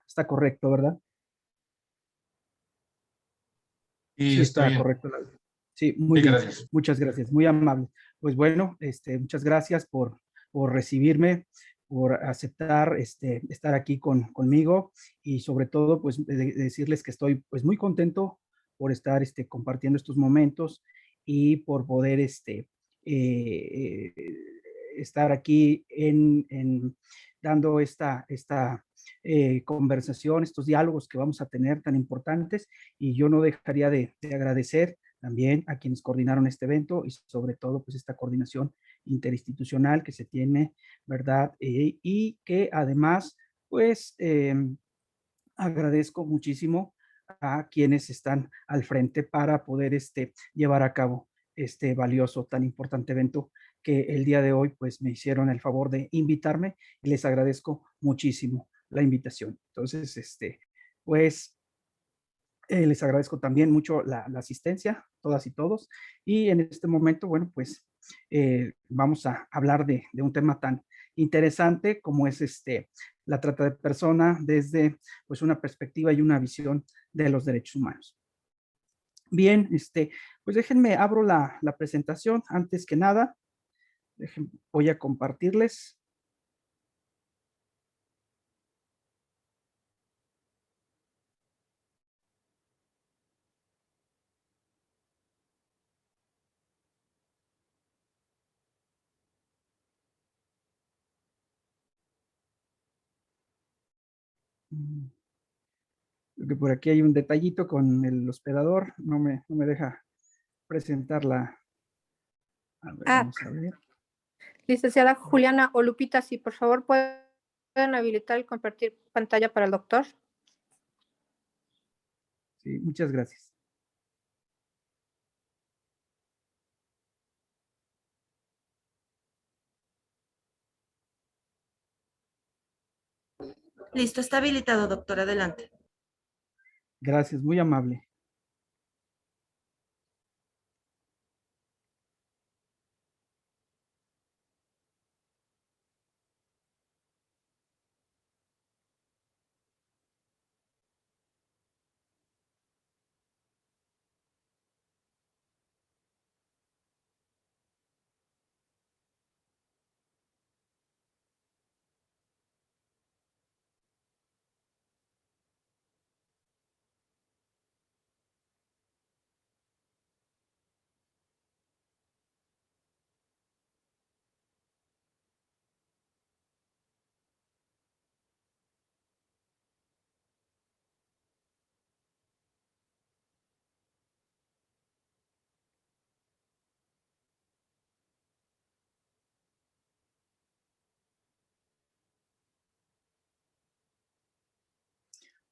está correcto, ¿verdad? Sí, Sí, está está bien. correcto. Sí, muy Sí, bien. gracias. Muchas gracias, muy amable. Pues bueno, muchas gracias por recibirme, por aceptar estar aquí conmigo y sobre todo, pues decirles que estoy pues muy contento por estar compartiendo estos momentos y por poder estar aquí dando esta conversación, estos diálogos que vamos a tener tan importantes y yo no dejaría de agradecer también a quienes coordinaron este evento y sobre todo pues esta coordinación interinstitucional que se tiene, ¿verdad? Y que además pues agradezco muchísimo a quienes están al frente para poder llevar a cabo este valioso, tan importante evento que el día de hoy pues me hicieron el favor de invitarme y les agradezco muchísimo la invitación. Entonces, pues les agradezco también mucho la asistencia, todas y todos. Y en este momento, bueno, pues vamos a hablar de un tema tan interesante como es la trata de persona desde pues una perspectiva y una visión de los derechos humanos. Bien, pues déjenme, abro la presentación. Antes que nada, voy a compartirles. Que por aquí hay un detallito con el hospedador, no me deja presentarla. A ver, Ah, vamos a ver. licenciada Juliana o Lupita, si por favor pueden habilitar el compartir pantalla para el doctor. Sí, muchas gracias. Listo, está habilitado, doctor. Adelante. Gracias, muy amable.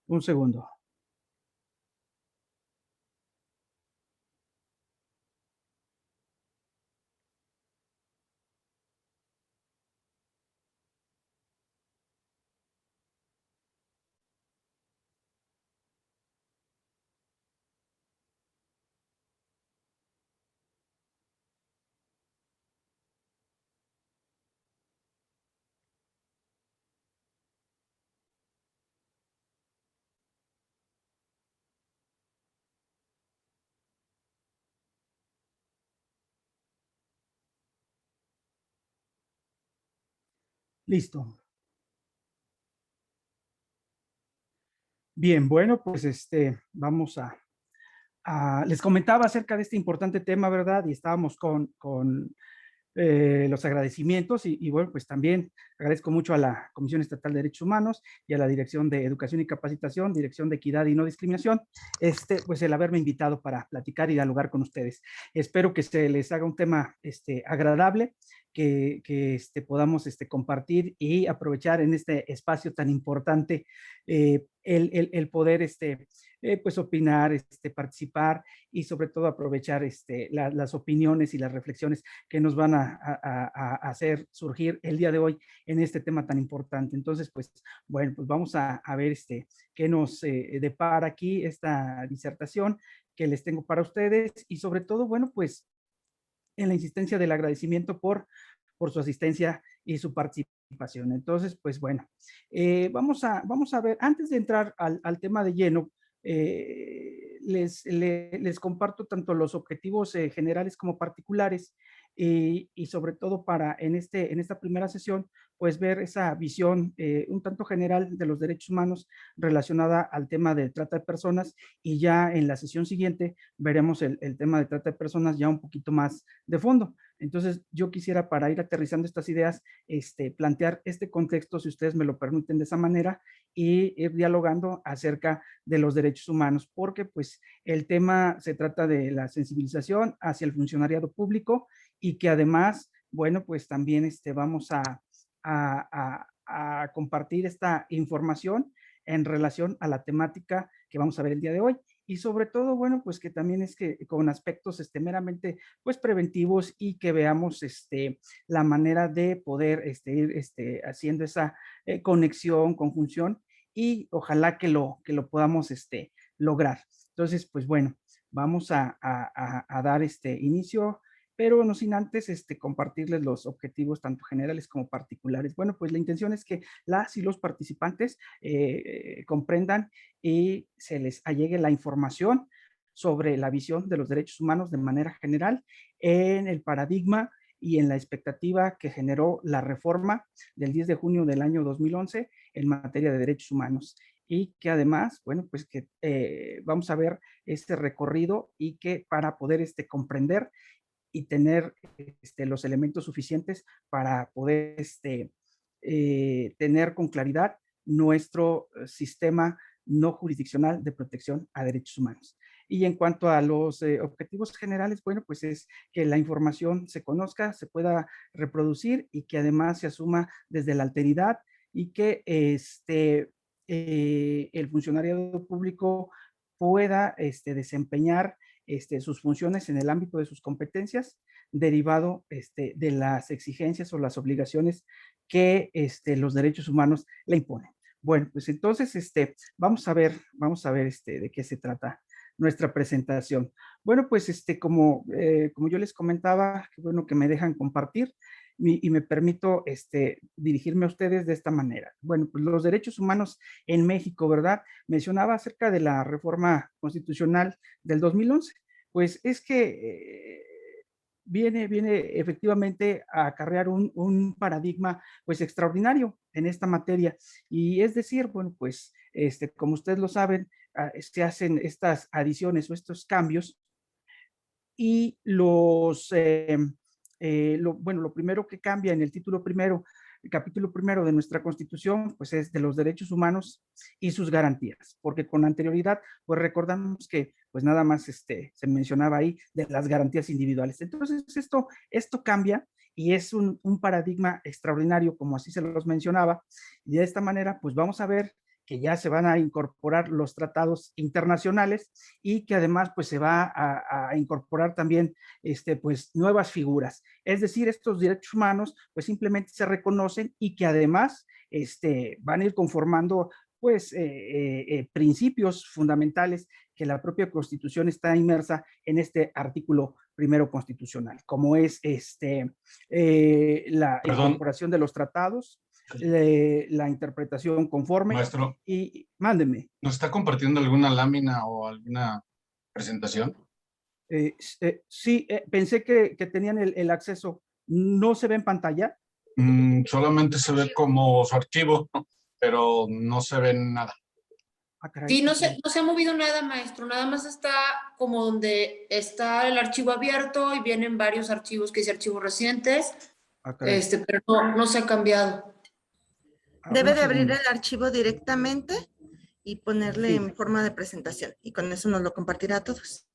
Un segundo. Listo. Bien, bueno, pues vamos les comentaba acerca de este importante tema, ¿verdad? Y estábamos con los agradecimientos y bueno, pues también agradezco mucho a la Comisión Estatal de Derechos Humanos y a la Dirección de Educación y Capacitación, Dirección de Equidad y No Discriminación, pues el haberme invitado para platicar y dialogar con ustedes. Espero que se les haga un tema agradable, que podamos compartir y aprovechar en este espacio tan importante el poder pues opinar, participar y sobre todo aprovechar las opiniones y las reflexiones que nos van a hacer surgir el día de hoy en este tema tan importante. Entonces, pues bueno, pues vamos a ver qué nos depara aquí esta disertación que les tengo para ustedes y sobre todo, bueno, pues en la insistencia del agradecimiento por su asistencia y su participación participación. Entonces, pues bueno, vamos a ver, antes de entrar al tema de lleno, les comparto tanto los objetivos generales como particulares y sobre todo para en esta primera sesión, pues ver esa visión un tanto general de los derechos humanos relacionada al tema de trata de personas, y ya en la sesión siguiente veremos el tema de trata de personas ya un poquito más de fondo. Entonces, yo quisiera, para ir aterrizando estas ideas, plantear este contexto, si ustedes me lo permiten de esa manera, y ir dialogando acerca de los derechos humanos, porque pues el tema se trata de la sensibilización hacia el funcionariado público, y que además, bueno, pues también vamos a compartir esta información en relación a la temática que vamos a ver el día de hoy. Y sobre todo, bueno, pues que también es que con aspectos meramente pues preventivos, y que veamos la manera de poder ir haciendo esa conexión, conjunción, y ojalá que lo podamos lograr. Entonces, pues bueno, vamos a dar inicio, pero no sin antes compartirles los objetivos tanto generales como particulares. Bueno, pues la intención es que las y los participantes comprendan y se les allegue la información sobre la visión de los derechos humanos de manera general, en el paradigma y en la expectativa que generó la reforma del 10 de junio del año 2011 en materia de derechos humanos, y que además, bueno, pues que vamos a ver este recorrido, y que para poder comprender y tener los elementos suficientes para poder tener con claridad nuestro sistema no jurisdiccional de protección a derechos humanos. Y en cuanto a los objetivos generales, bueno, pues es que la información se conozca, se pueda reproducir, y que además se asuma desde la alteridad, y que el funcionariado público pueda desempeñar sus funciones en el ámbito de sus competencias, derivado de las exigencias o las obligaciones que los derechos humanos le imponen. Bueno, pues entonces vamos a ver de qué se trata nuestra presentación. Bueno, pues como yo les comentaba, qué bueno que me dejan compartir y me permito dirigirme a ustedes de esta manera. Bueno, pues los derechos humanos en México, ¿verdad? Mencionaba acerca de la reforma constitucional del 2011. Pues es que viene efectivamente a acarrear un paradigma pues extraordinario en esta materia. Y es decir, bueno, pues como ustedes lo saben, se hacen estas adiciones o estos cambios, y bueno, lo primero que cambia en el título primero, el capítulo primero de nuestra Constitución, pues es de los derechos humanos y sus garantías, porque con anterioridad, pues recordamos que pues nada más se mencionaba ahí de las garantías individuales. Entonces esto cambia, y es un paradigma extraordinario, como así se los mencionaba, y de esta manera pues vamos a ver que ya se van a incorporar los tratados internacionales, y que además pues se va a incorporar también pues nuevas figuras. Es decir, estos derechos humanos pues simplemente se reconocen, y que además van a ir conformando pues principios fundamentales, que la propia Constitución está inmersa en este artículo primero constitucional, como es la Perdón, incorporación de los tratados, la interpretación conforme, maestro, y mándeme. ¿nos está compartiendo alguna lámina o alguna presentación? Sí, pensé que tenían el acceso. ¿No se ve en pantalla? Solamente se ve como su archivo, ¿no? Pero no se ve nada. Ah, caray. Sí, no se ha movido nada, maestro. Nada más está como donde está el archivo abierto y vienen varios archivos que dice archivos recientes, Ah, caray. pero no se ha cambiado. Ah, Debe un de abrir segundo. el archivo directamente y ponerle Sí. en forma de presentación. Y con eso nos lo compartirá a todos.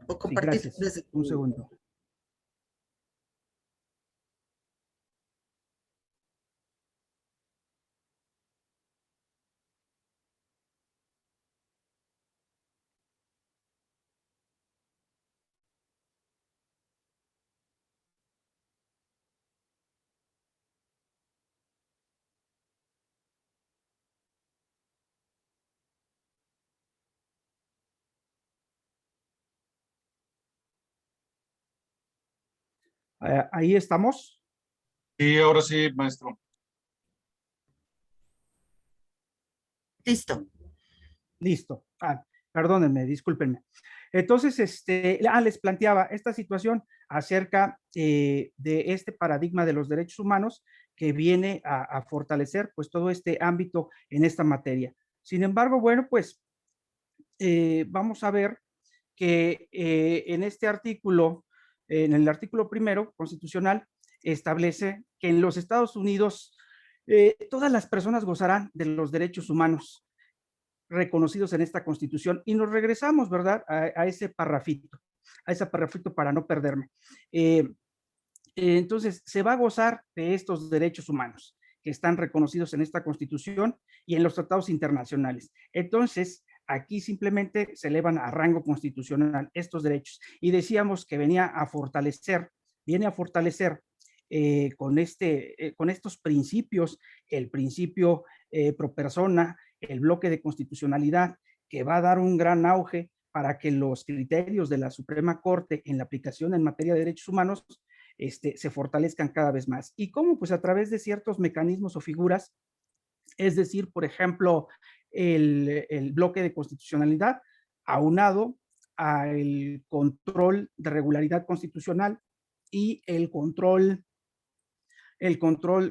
O Sí, compartir gracias. desde Un segundo. Ahí estamos. Sí, ahora sí, maestro. Listo. Listo. Perdónenme, discúlpenme. Entonces, les planteaba esta situación acerca de este paradigma de los derechos humanos que viene a fortalecer pues todo este ámbito en esta materia. Sin embargo, bueno, pues vamos a ver que en este artículo, en el artículo primero constitucional, establece que en los Estados Unidos todas las personas gozarán de los derechos humanos reconocidos en esta Constitución. Y nos regresamos, ¿verdad?, a ese parrafito para no perderme. Entonces, se va a gozar de estos derechos humanos que están reconocidos en esta Constitución y en los tratados internacionales. Entonces, aquí simplemente se elevan a rango constitucional estos derechos. Y decíamos que viene a fortalecer con estos principios, el principio pro persona, el bloque de constitucionalidad, que va a dar un gran auge para que los criterios de la Suprema Corte en la aplicación en materia de derechos humanos se fortalezcan cada vez más. ¿Y cómo? Pues a través de ciertos mecanismos o figuras, es decir, por ejemplo, el bloque de constitucionalidad aunado al control de regularidad constitucional y el control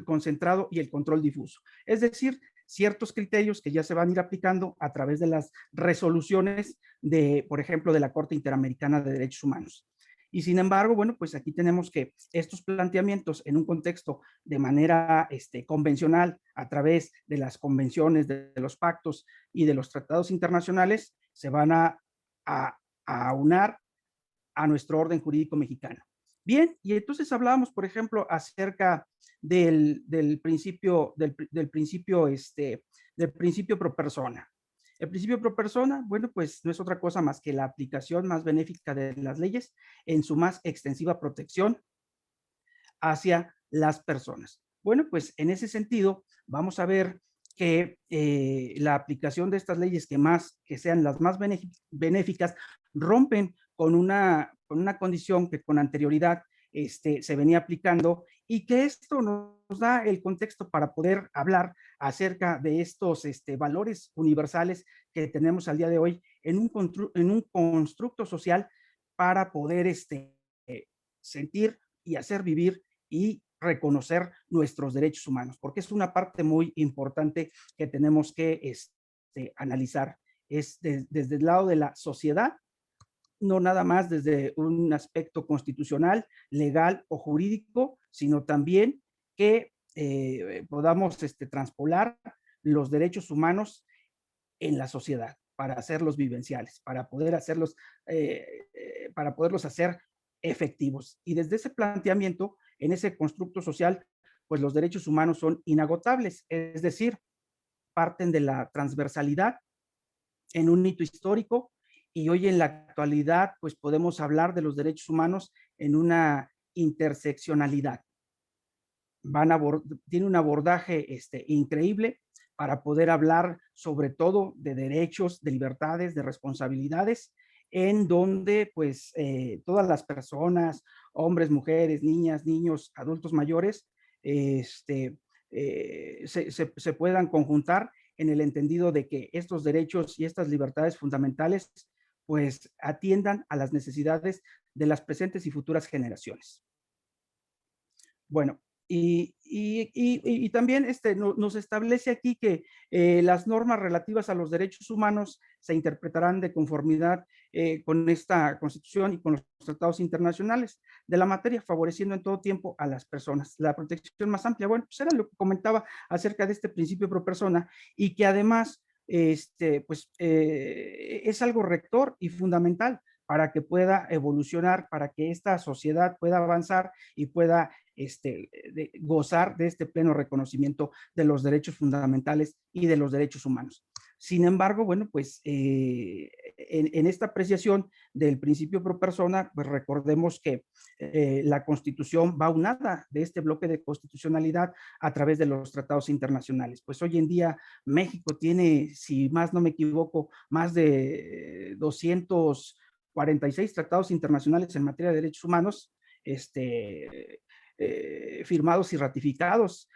concentrado y el control difuso. Es decir, ciertos criterios que ya se van a ir aplicando a través de las resoluciones de, por ejemplo, de la Corte Interamericana de Derechos Humanos. Y sin embargo, bueno, pues aquí tenemos que estos planteamientos en un contexto de manera convencional a través de las convenciones, de los pactos y de los tratados internacionales, se van a aunar a nuestro orden jurídico mexicano. Bien, y entonces hablábamos, por ejemplo, acerca del principio pro persona. El principio pro persona, bueno, pues no es otra cosa más que la aplicación más benéfica de las leyes en su más extensiva protección hacia las personas. Bueno, pues en ese sentido, vamos a ver que la aplicación de estas leyes que sean las más benéficas rompen con una condición que con anterioridad se venía aplicando y que esto nos da el contexto para poder hablar acerca de estos valores universales que tenemos al día de hoy en un constructo social para poder sentir y hacer vivir y reconocer nuestros derechos humanos, porque es una parte muy importante que tenemos que analizar. Es desde el lado de la sociedad, no nada más desde un aspecto constitucional, legal o jurídico, sino también que podamos transpolar los derechos humanos en la sociedad para hacerlos vivenciales, para poderlos hacer efectivos. Y desde ese planteamiento, en ese constructo social, pues los derechos humanos son inagotables, es decir, parten de la transversalidad en un hito histórico y hoy en la actualidad pues podemos hablar de los derechos humanos en una interseccionalidad. Tiene un abordaje increíble para poder hablar sobre todo de derechos, de libertades, de responsabilidades, en donde pues todas las personas, hombres, mujeres, niñas, niños, adultos mayores, se puedan conjuntar en el entendido de que estos derechos y estas libertades fundamentales pues atiendan a las necesidades de las presentes y futuras generaciones. Bueno, y también nos establece aquí que las normas relativas a los derechos humanos se interpretarán de conformidad con esta Constitución y con los tratados internacionales de la materia, favoreciendo en todo tiempo a las personas. La protección más amplia, bueno, pues era lo que comentaba acerca de este principio pro persona y que además es algo rector y fundamental para que pueda evolucionar, para que esta sociedad pueda avanzar y pueda gozar de este pleno reconocimiento de los derechos fundamentales y de los derechos humanos. Sin embargo, bueno, pues en esta apreciación del principio pro persona, pues recordemos que la Constitución va unada de este bloque de constitucionalidad a través de los tratados internacionales. Pues hoy en día México tiene, si más no me equivoco, más de 246 tratados internacionales en materia de derechos humanos, firmados y ratificados.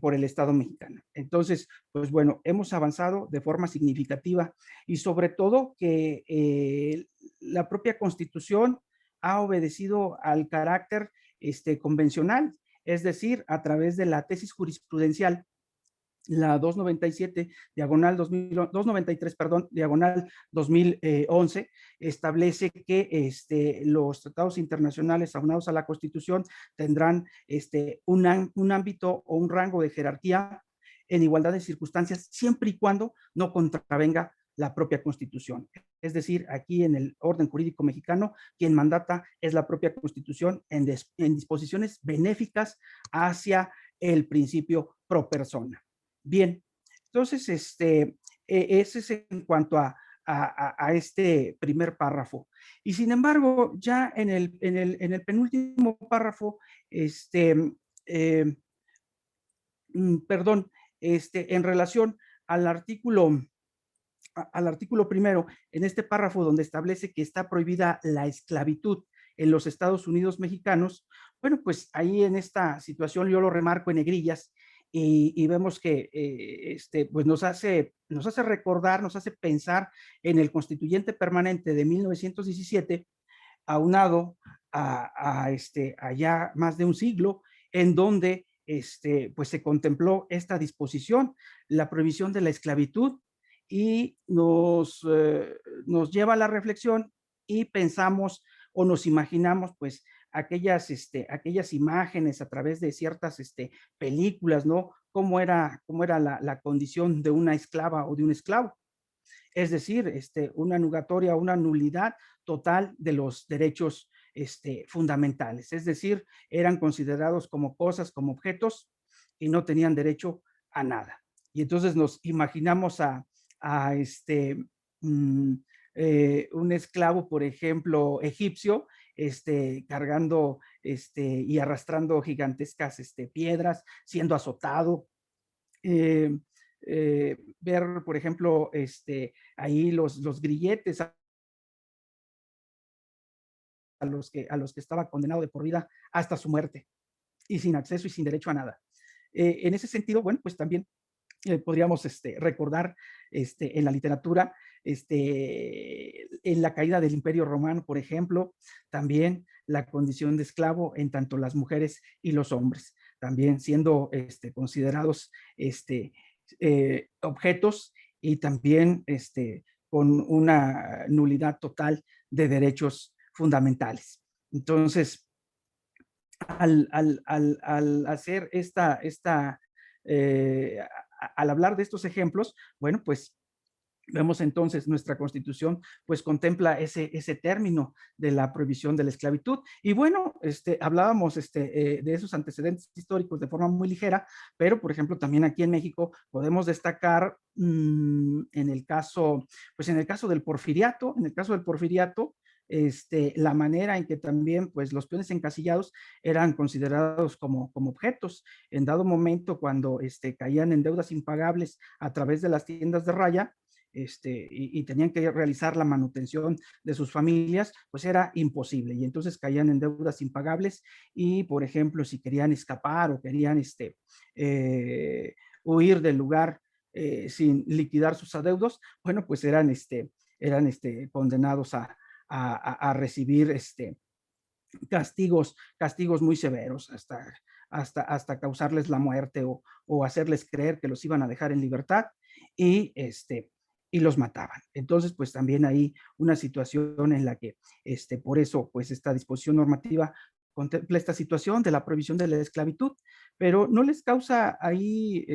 por el Estado mexicano. Entonces, pues bueno, hemos avanzado de forma significativa y sobre todo que la propia Constitución ha obedecido al carácter convencional, es decir, a través de la tesis jurisprudencial, la 297, diagonal 293, perdón, diagonal 2011, establece que los tratados internacionales aunados a la Constitución tendrán un ámbito o un rango de jerarquía en igualdad de circunstancias, siempre y cuando no contravenga la propia Constitución. Es decir, aquí en el orden jurídico mexicano, quien mandata es la propia Constitución en disposiciones benéficas hacia el principio pro persona. Bien, entonces, ese es en cuanto a este primer párrafo. Y sin embargo, ya en el penúltimo párrafo, perdón, en relación al artículo primero, en este párrafo donde establece que está prohibida la esclavitud en los Estados Unidos mexicanos, bueno, pues ahí en esta situación yo lo remarco en negrillas y vemos que pues nos hace recordar, nos hace pensar en el Constituyente Permanente de 1917, aunado a ya más de un siglo, en donde pues se contempló esta disposición, la prohibición de la esclavitud, y nos lleva a la reflexión y pensamos o nos imaginamos pues aquellas imágenes a través de ciertas películas, ¿no? Cómo era la condición de una esclava o de un esclavo. Es decir, una nugatoria, una nulidad total de los derechos fundamentales. Es decir, eran considerados como cosas, como objetos, y no tenían derecho a nada. Y entonces nos imaginamos a un esclavo, por ejemplo, egipcio, cargando y arrastrando gigantescas piedras, siendo azotado. Ver, por ejemplo, ahí los grilletes a los que estaba condenado de por vida hasta su muerte, y sin acceso y sin derecho a nada. En ese sentido, bueno, pues también podríamos recordar en la literatura, en la caída del Imperio Romano, por ejemplo, también la condición de esclavo en tanto las mujeres y los hombres, también siendo considerados objetos y también con una nulidad total de derechos fundamentales. Entonces, al hacer al hablar de estos ejemplos, bueno, pues vemos entonces nuestra Constitución pues contempla ese término de la prohibición de la esclavitud. Y bueno, hablábamos de esos antecedentes históricos de forma muy ligera, pero por ejemplo también aquí en México podemos destacar en el caso del porfiriato, la manera en que también pues los peones encasillados eran considerados como objetos. En dado momento, cuando caían en deudas impagables a través de las tiendas de raya, y tenían que realizar la manutención de sus familias, pues era imposible, y entonces caían en deudas impagables, y por ejemplo, si querían escapar o querían huir del lugar sin liquidar sus adeudos, bueno, pues eran condenados a recibir castigos muy severos, hasta causarles la muerte o hacerles creer que los iban a dejar en libertad, y los mataban. Entonces, pues también hay una situación en la que, por eso, pues esta disposición normativa contempla esta situación de la prohibición de la esclavitud, pero no les causa ahí,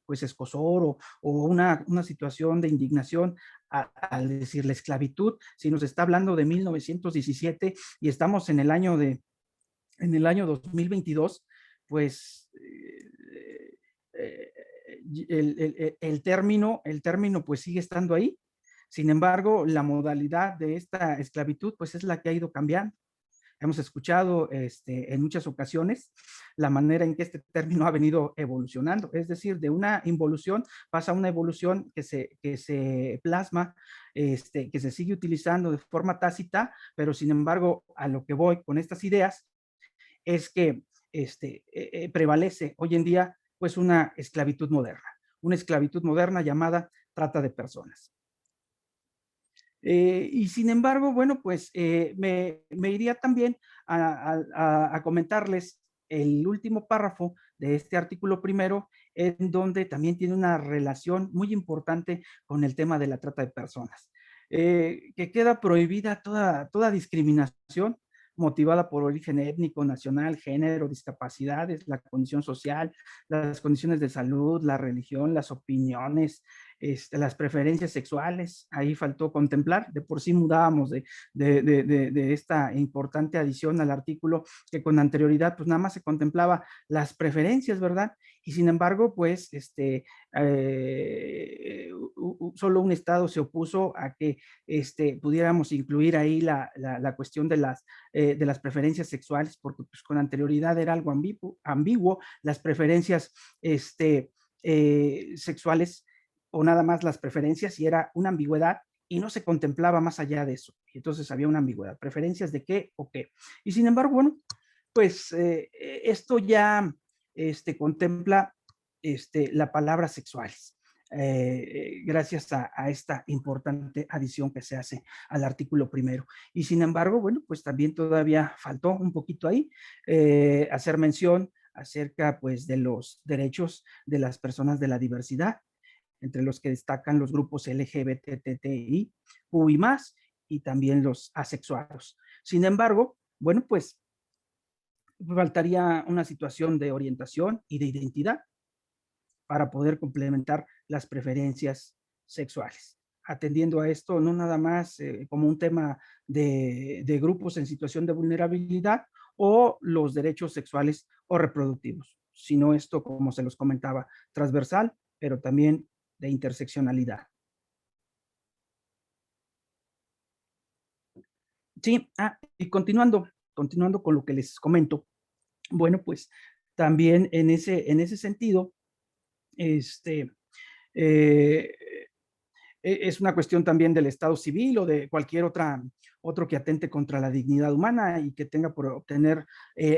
pues escozor o una situación de indignación al decir la esclavitud, si nos está hablando de 1917 y estamos en el año 2022, pues el término pues sigue estando ahí. Sin embargo, la modalidad de esta esclavitud pues es la que ha ido cambiando. Hemos escuchado en muchas ocasiones la manera en que este término ha venido evolucionando, es decir, de una involución pasa a una evolución que se plasma, que se sigue utilizando de forma tácita, pero sin embargo, a lo que voy con estas ideas es que prevalece hoy en día pues una esclavitud moderna llamada trata de personas. Y sin embargo, bueno, pues me iría también a comentarles el último párrafo de este artículo primero, en donde también tiene una relación muy importante con el tema de la trata de personas, que queda prohibida toda discriminación motivada por origen étnico, nacional, género, discapacidades, la condición social, las condiciones de salud, la religión, las opiniones, las preferencias sexuales. Ahí faltó contemplar, de por sí mudábamos de esta importante adición al artículo, que con anterioridad pues nada más se contemplaba las preferencias, ¿verdad? Y sin embargo, pues solo un estado se opuso a que pudiéramos incluir ahí la cuestión de las preferencias sexuales, porque pues con anterioridad era algo ambiguo las preferencias sexuales, o nada más las preferencias, y era una ambigüedad y no se contemplaba más allá de eso. Y entonces había una ambigüedad, preferencias de qué o qué. Y sin embargo, bueno, pues esto ya contempla la palabra sexuales. Gracias a esta importante adición que se hace al artículo primero. Y sin embargo, bueno, pues también todavía faltó un poquito ahí hacer mención acerca pues de los derechos de las personas de la diversidad, entre los que destacan los grupos LGBTTI, y más, y también los asexuados. Sin embargo, bueno, pues faltaría una situación de orientación y de identidad para poder complementar las preferencias sexuales. Atendiendo a esto, no nada más como un tema de grupos en situación de vulnerabilidad o los derechos sexuales o reproductivos, sino esto, como se los comentaba, transversal, pero también de interseccionalidad. Sí, y continuando con lo que les comento, bueno, pues también en ese sentido, eh, es una cuestión también del Estado civil o de cualquier otro que atente contra la dignidad humana y que tenga por obtener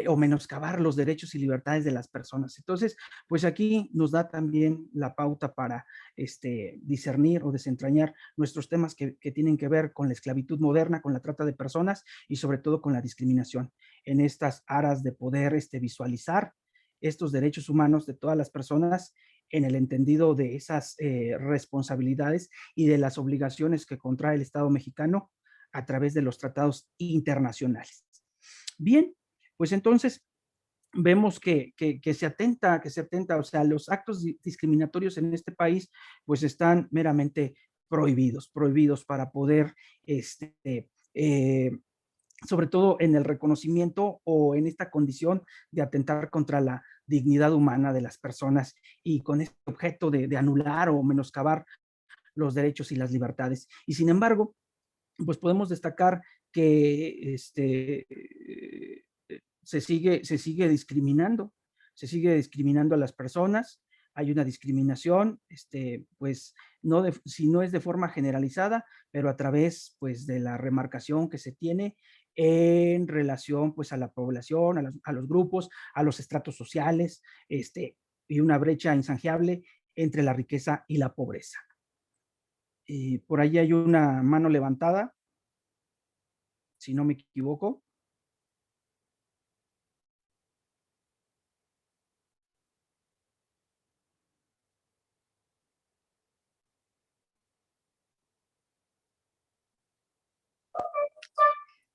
o menoscabar los derechos y libertades de las personas. Entonces, pues aquí nos da también la pauta para discernir o desentrañar nuestros temas que tienen que ver con la esclavitud moderna, con la trata de personas y sobre todo con la discriminación en estas aras de poder visualizar estos derechos humanos de todas las personas en el entendido de esas responsabilidades y de las obligaciones que contrae el Estado mexicano a través de los tratados internacionales. Bien, pues entonces vemos que se atenta, o sea, los actos discriminatorios en este país pues están meramente prohibidos para poder, sobre todo en el reconocimiento o en esta condición de atentar contra la dignidad humana de las personas y con este objeto de anular o menoscabar los derechos y las libertades. Y sin embargo, pues podemos destacar que se sigue discriminando a las personas. Hay una discriminación, pues si no es de forma generalizada, pero a través pues de la remarcación que se tiene en relación pues a la población, a los grupos, a los estratos sociales, y una brecha insaneable entre la riqueza y la pobreza. Por ahí hay una mano levantada, si no me equivoco.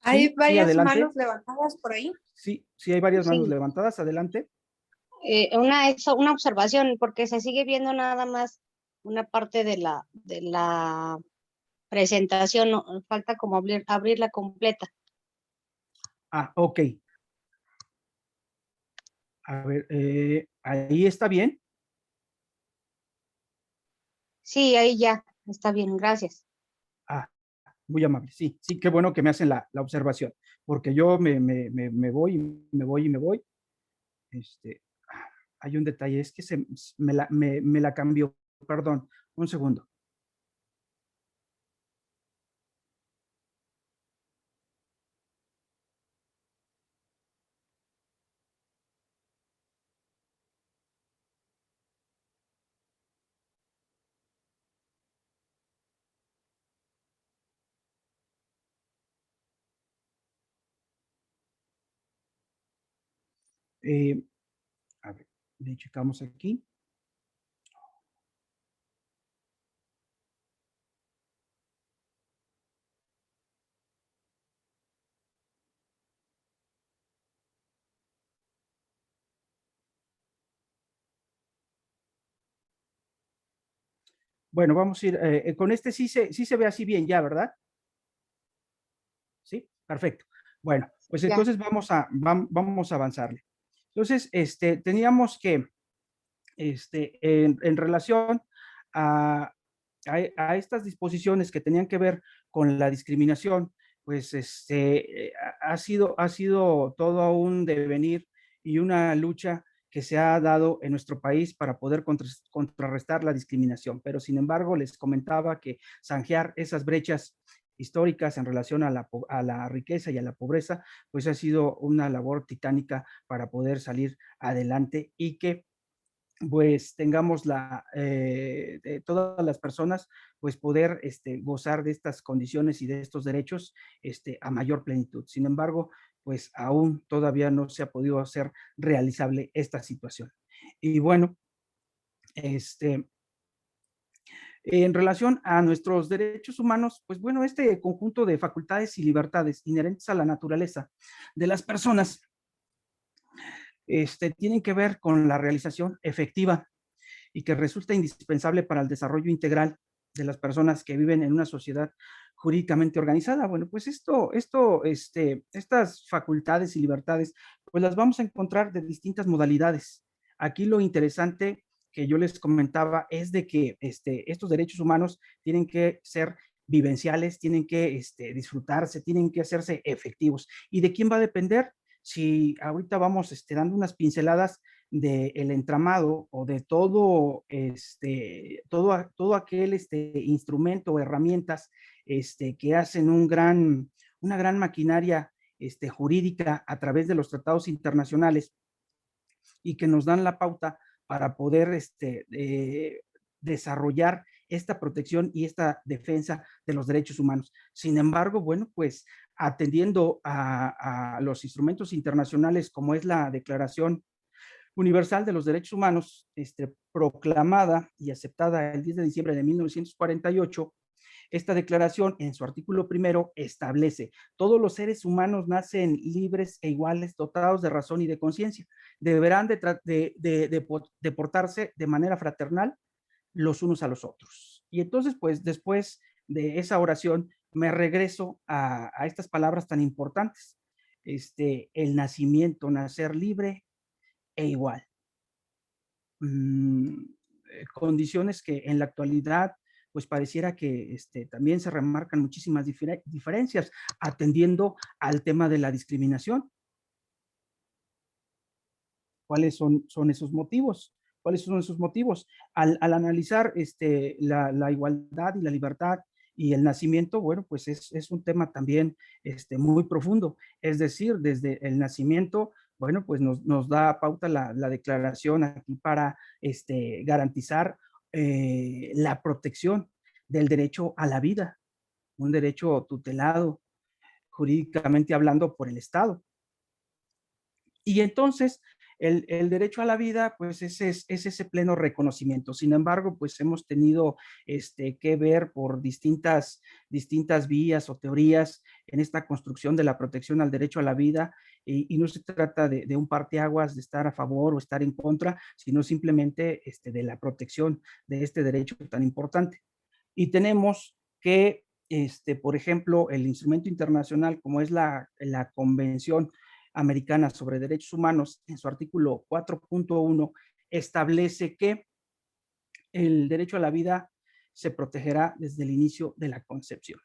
Hay Sí, varias adelante. manos levantadas por ahí. Sí, hay varias manos Sí. levantadas, adelante. Una observación, porque se sigue viendo nada más una parte de la presentación, falta como abrirla completa. Ok. A ver, ahí está bien. Sí, ahí ya, está bien, gracias. Muy amable. Sí, qué bueno que me hacen la observación, porque yo me voy, me voy y me voy. Hay un detalle, es que me la cambió. Perdón, un segundo. Eh, a ver, le checamos aquí. Bueno, vamos a ir, con este sí se ve así bien ya, ¿verdad? Sí, perfecto. Bueno, pues Ya. entonces vamos a avanzarle. Entonces, teníamos que, en relación a, a estas disposiciones que tenían que ver con la discriminación, pues ha sido todo un devenir y una lucha que se ha dado en nuestro país para poder contrarrestar la discriminación. Pero sin embargo, les comentaba que zanjear esas brechas históricas en relación a la riqueza y a la pobreza, pues ha sido una labor titánica para poder salir adelante y que pues tengamos de todas las personas, pues poder gozar de estas condiciones y de estos derechos a mayor plenitud. Sin embargo, pues aún todavía no se ha podido hacer realizable esta situación. Y bueno, en relación a nuestros derechos humanos, pues bueno, este conjunto de facultades y libertades inherentes a la naturaleza de las personas tienen que ver con la realización efectiva y que resulta indispensable para el desarrollo integral de las personas que viven en una sociedad jurídicamente organizada. Bueno, pues estas facultades y libertades, pues las vamos a encontrar de distintas modalidades. Aquí lo interesante que yo les comentaba es de que estos derechos humanos tienen que ser vivenciales, tienen que disfrutarse, tienen que hacerse efectivos. ¿Y de quién va a depender? Si ahorita vamos dando unas pinceladas del entramado o de todo aquel instrumento o herramientas que hacen una gran maquinaria jurídica a través de los tratados internacionales y que nos dan la pauta para poder desarrollar esta protección y esta defensa de los derechos humanos. Sin embargo, bueno, pues atendiendo a los instrumentos internacionales como es la Declaración Universal de los Derechos Humanos, proclamada y aceptada el 10 de diciembre de 1948, esta declaración en su artículo primero establece: todos los seres humanos nacen libres e iguales, dotados de razón y de conciencia. Deberán de portarse de manera fraternal los unos a los otros. Y entonces, pues después de esa oración, me regreso a estas palabras tan importantes. El nacimiento, nacer libre e igual. Condiciones que en la actualidad pues pareciera que también se remarcan muchísimas diferencias atendiendo al tema de la discriminación. ¿Cuáles son esos motivos? ¿Cuáles son esos motivos? Al analizar la igualdad y la libertad y el nacimiento, bueno, pues es un tema también muy profundo. Es decir, desde el nacimiento, bueno, pues nos da pauta la declaración aquí para garantizar la protección del derecho a la vida, un derecho tutelado jurídicamente hablando por el Estado. Y entonces, el derecho a la vida, pues es ese pleno reconocimiento. Sin embargo, pues hemos tenido que ver por distintas vías o teorías en esta construcción de la protección al derecho a la vida, y no se trata de un parteaguas, de estar a favor o estar en contra, sino simplemente de la protección de este derecho tan importante. Y tenemos que, por ejemplo, el instrumento internacional como es la Convención Americana sobre Derechos Humanos, en su artículo 4.1, establece que el derecho a la vida se protegerá desde el inicio de la concepción.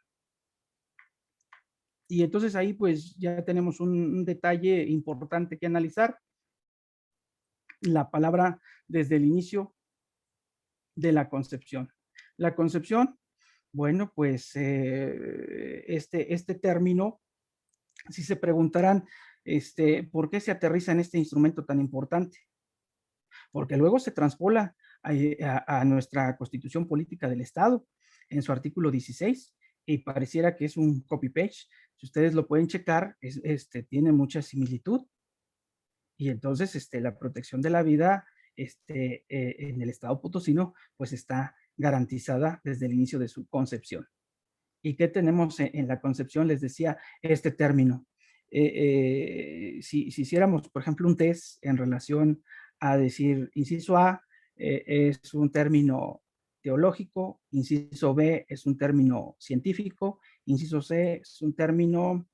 Y entonces ahí pues ya tenemos un detalle importante que analizar. La palabra desde el inicio de la concepción. La concepción, bueno, pues este término, si se preguntarán, ¿por qué se aterriza en este instrumento tan importante? Porque luego se transpola a nuestra Constitución Política del Estado en su artículo 16 y pareciera que es un copy-paste. Si ustedes lo pueden checar, tiene mucha similitud. Y entonces la protección de la vida en el estado potosino pues está garantizada desde el inicio de su concepción. ¿Y qué tenemos en la concepción? Les decía este término. Si hiciéramos, por ejemplo, un test en relación a decir, inciso A es un término teológico, inciso B es un término científico, inciso C es un término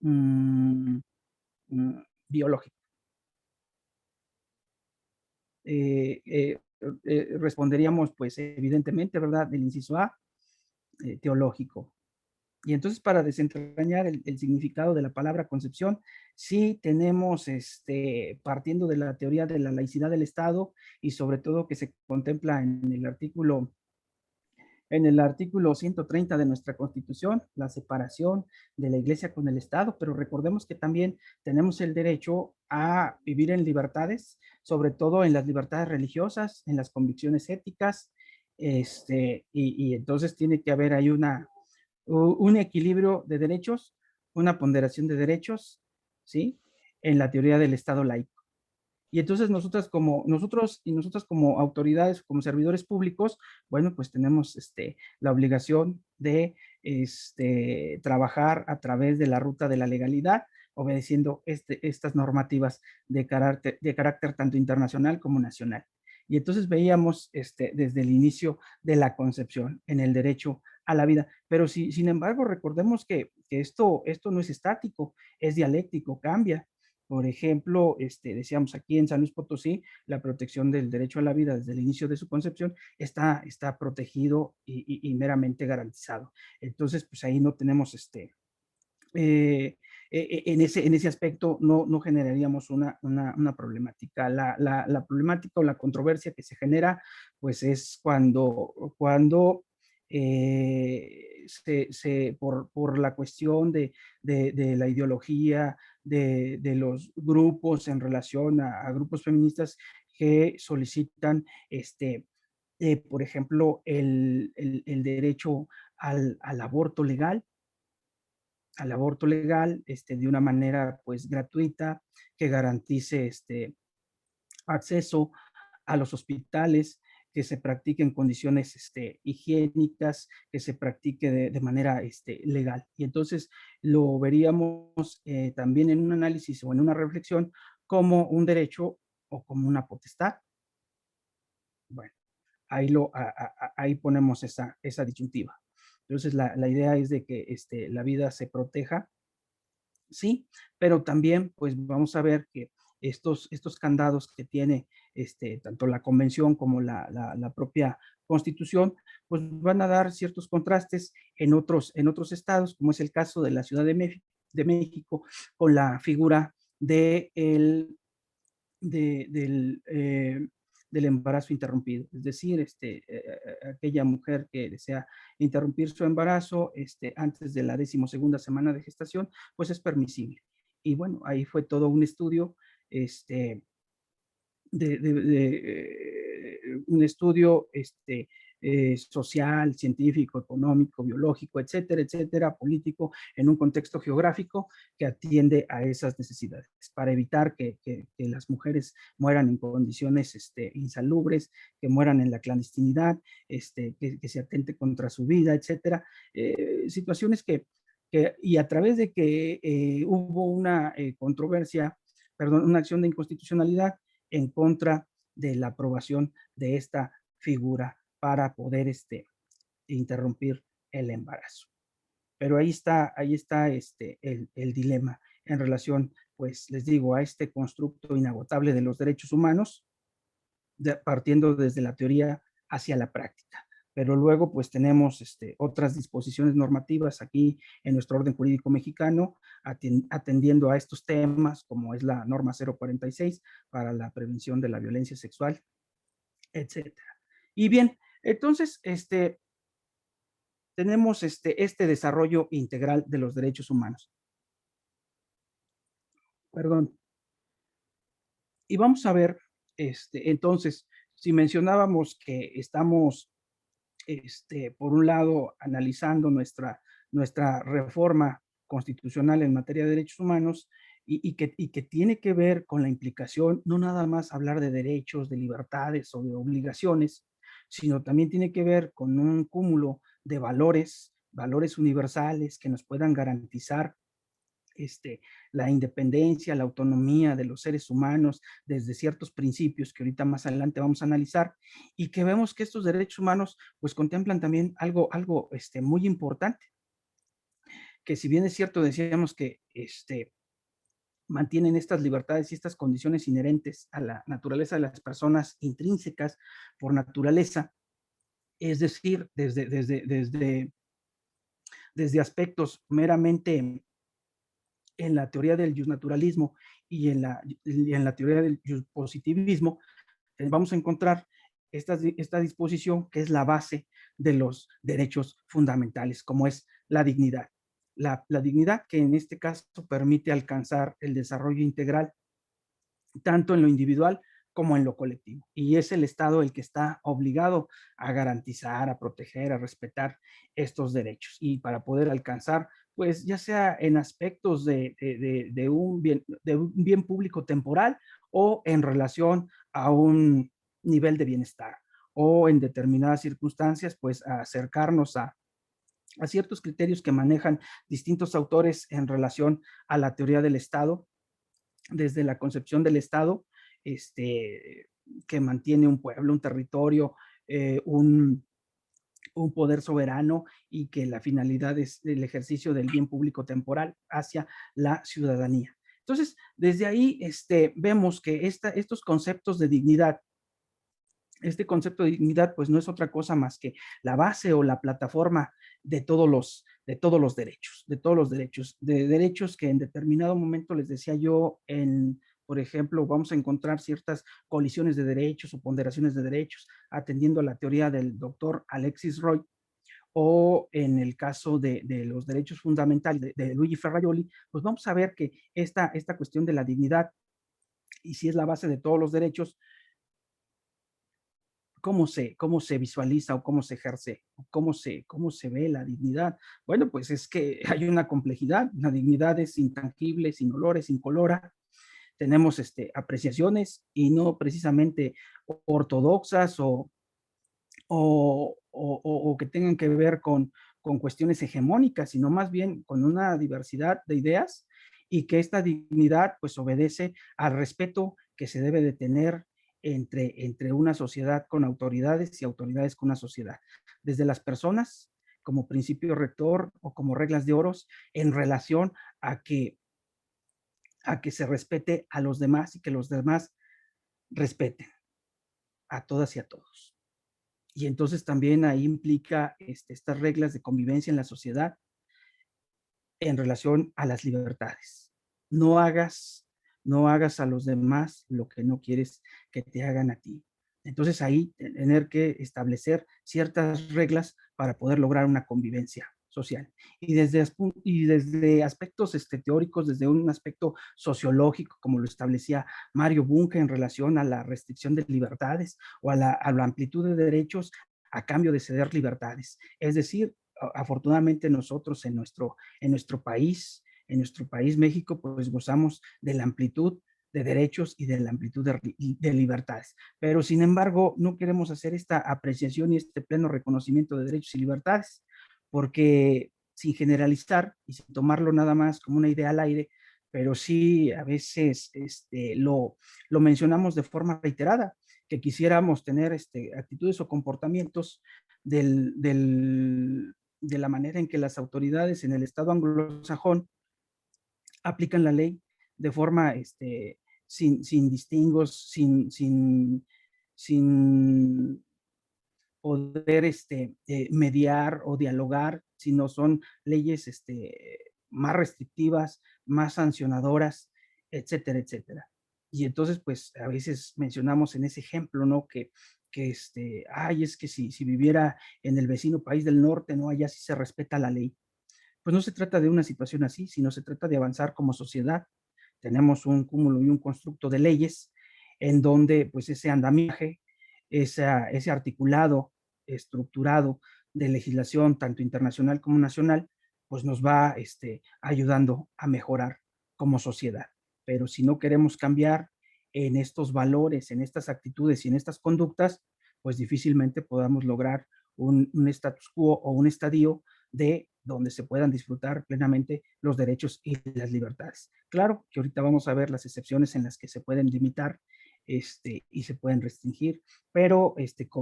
mm, biológico. Responderíamos, pues, evidentemente, ¿verdad? Del inciso A, teológico. Y entonces, para desentrañar el significado de la palabra concepción, sí tenemos, partiendo de la teoría de la laicidad del Estado y sobre todo que se contempla en el artículo 130 de nuestra Constitución, la separación de la Iglesia con el Estado, pero recordemos que también tenemos el derecho a vivir en libertades, sobre todo en las libertades religiosas, en las convicciones éticas, y entonces tiene que haber ahí un equilibrio de derechos, una ponderación de derechos, ¿sí? En la teoría del Estado laico. Y entonces nosotros como autoridades, como servidores públicos, bueno, pues tenemos la obligación de trabajar a través de la ruta de la legalidad, obedeciendo estas normativas de carácter tanto internacional como nacional. Y entonces veíamos desde el inicio de la concepción en el derecho a la vida. Pero sin embargo, recordemos que esto no es estático, es dialéctico, cambia. Por ejemplo, decíamos aquí en San Luis Potosí, la protección del derecho a la vida desde el inicio de su concepción está protegido y meramente garantizado. Entonces, pues ahí no tenemos en ese aspecto no generaríamos una problemática. La problemática o la controversia que se genera, pues es cuando por la cuestión de la ideología de los grupos en relación a grupos feministas que solicitan, por ejemplo, el derecho al aborto legal, de una manera pues gratuita, que garantice acceso a los hospitales, que se practique en condiciones higiénicas, que se practique de manera legal. Y entonces lo veríamos también en un análisis o en una reflexión como un derecho o como una potestad. Bueno, ahí ponemos esa disyuntiva. Entonces la idea es de que la vida se proteja, sí, pero también pues vamos a ver que estos candados que tiene tanto la convención como la propia constitución, pues van a dar ciertos contrastes en otros estados, como es el caso de la Ciudad de México con la figura del embarazo interrumpido. Es decir, aquella mujer que desea interrumpir su embarazo antes de la 12ª semana de gestación, pues es permisible. Y bueno, ahí fue todo un estudio, un estudio social, científico, económico, biológico, etcétera, político, en un contexto geográfico que atiende a esas necesidades, para evitar que las mujeres mueran en condiciones insalubres, que mueran en la clandestinidad, que se atente contra su vida, etcétera. Situaciones y a través de que hubo una controversia, perdón, una acción de inconstitucionalidad en contra de la aprobación de esta figura para poder interrumpir el embarazo. Pero ahí está el dilema en relación, pues les digo, a este constructo inagotable de los derechos humanos, partiendo desde la teoría hacia la práctica. Pero luego pues tenemos otras disposiciones normativas aquí en nuestro orden jurídico mexicano, atendiendo a estos temas, como es la norma 046 para la prevención de la violencia sexual, etcétera. Y bien, entonces tenemos este desarrollo integral de los derechos humanos. Perdón. Y vamos a ver, entonces, si mencionábamos que estamos por un lado, analizando nuestra reforma constitucional en materia de derechos humanos, y que tiene que ver con la implicación, no nada más hablar de derechos, de libertades o de obligaciones, sino también tiene que ver con un cúmulo de valores, valores universales que nos puedan garantizar la independencia, la autonomía de los seres humanos desde ciertos principios que ahorita más adelante vamos a analizar, y que vemos que estos derechos humanos pues contemplan también algo muy importante, que si bien es cierto, decíamos que mantienen estas libertades y estas condiciones inherentes a la naturaleza de las personas intrínsecas por naturaleza, es decir, desde aspectos meramente en la teoría del justnaturalismo y en la teoría del positivismo, vamos a encontrar esta disposición que es la base de los derechos fundamentales, como es la dignidad. La dignidad que en este caso permite alcanzar el desarrollo integral, tanto en lo individual como en lo colectivo. Y es el Estado el que está obligado a garantizar, a proteger, a respetar estos derechos. Y para poder alcanzar, pues ya sea en aspectos de un bien público temporal o en relación a un nivel de bienestar, o en determinadas circunstancias, pues a acercarnos a ciertos criterios que manejan distintos autores en relación a la teoría del Estado, desde la concepción del Estado, que mantiene un pueblo, un territorio, un poder soberano, y que la finalidad es el ejercicio del bien público temporal hacia la ciudadanía. Entonces, desde ahí vemos que estos conceptos de dignidad, este concepto de dignidad, pues no es otra cosa más que la base o la plataforma de todos los derechos, de derechos que en determinado momento, les decía yo, por ejemplo, vamos a encontrar ciertas colisiones de derechos o ponderaciones de derechos, atendiendo a la teoría del doctor Alexis Roy, o en el caso de los derechos fundamentales de Luigi Ferrajoli, pues vamos a ver que esta cuestión de la dignidad, y si es la base de todos los derechos, cómo se visualiza o cómo se ejerce, o cómo se ve la dignidad. Bueno, pues es que hay una complejidad. La dignidad es intangible, sin olor, es incolora. Tenemos apreciaciones, y no precisamente ortodoxas o que tengan que ver con cuestiones hegemónicas, sino más bien con una diversidad de ideas, y que esta dignidad pues obedece al respeto que se debe de tener entre una sociedad con autoridades y autoridades con una sociedad. Desde las personas como principio rector o como reglas de oro en relación a que se respete a los demás y que los demás respeten a todas y a todos. Y entonces también ahí implica estas reglas de convivencia en la sociedad en relación a las libertades. No hagas a los demás lo que no quieres que te hagan a ti. Entonces ahí tener que establecer ciertas reglas para poder lograr una convivencia social. Y desde aspectos teóricos, desde un aspecto sociológico, como lo establecía Mario Bunge en relación a la restricción de libertades o a la amplitud de derechos a cambio de ceder libertades. Es decir, afortunadamente nosotros en nuestro país México, pues gozamos de la amplitud de derechos y de la amplitud de libertades. Pero sin embargo, no queremos hacer esta apreciación y este pleno reconocimiento de derechos y libertades, porque sin generalizar y sin tomarlo nada más como una idea al aire, pero sí a veces lo mencionamos de forma reiterada, que quisiéramos tener actitudes o comportamientos de la manera en que las autoridades en el Estado anglosajón aplican la ley de forma sin distingos, sin poder mediar o dialogar, sino son leyes más restrictivas, más sancionadoras, etcétera, etcétera. Y entonces, pues, a veces mencionamos en ese ejemplo, ¿no? Que es que si viviera en el vecino país del norte, ¿no? Allá sí se respeta la ley. Pues no se trata de una situación así, sino se trata de avanzar como sociedad. Tenemos un cúmulo y un constructo de leyes en donde, pues, ese andamiaje, ese articulado, estructurado de legislación, tanto internacional como nacional, pues nos va ayudando a mejorar como sociedad. pero si no queremos cambiar en estos valores, en estas actitudes y en estas conductas, pues difícilmente podamos lograr un status quo o un estadio de donde se puedan disfrutar plenamente los derechos y las libertades. Claro que ahorita vamos a ver las excepciones en las que se pueden limitar y se pueden restringir, pero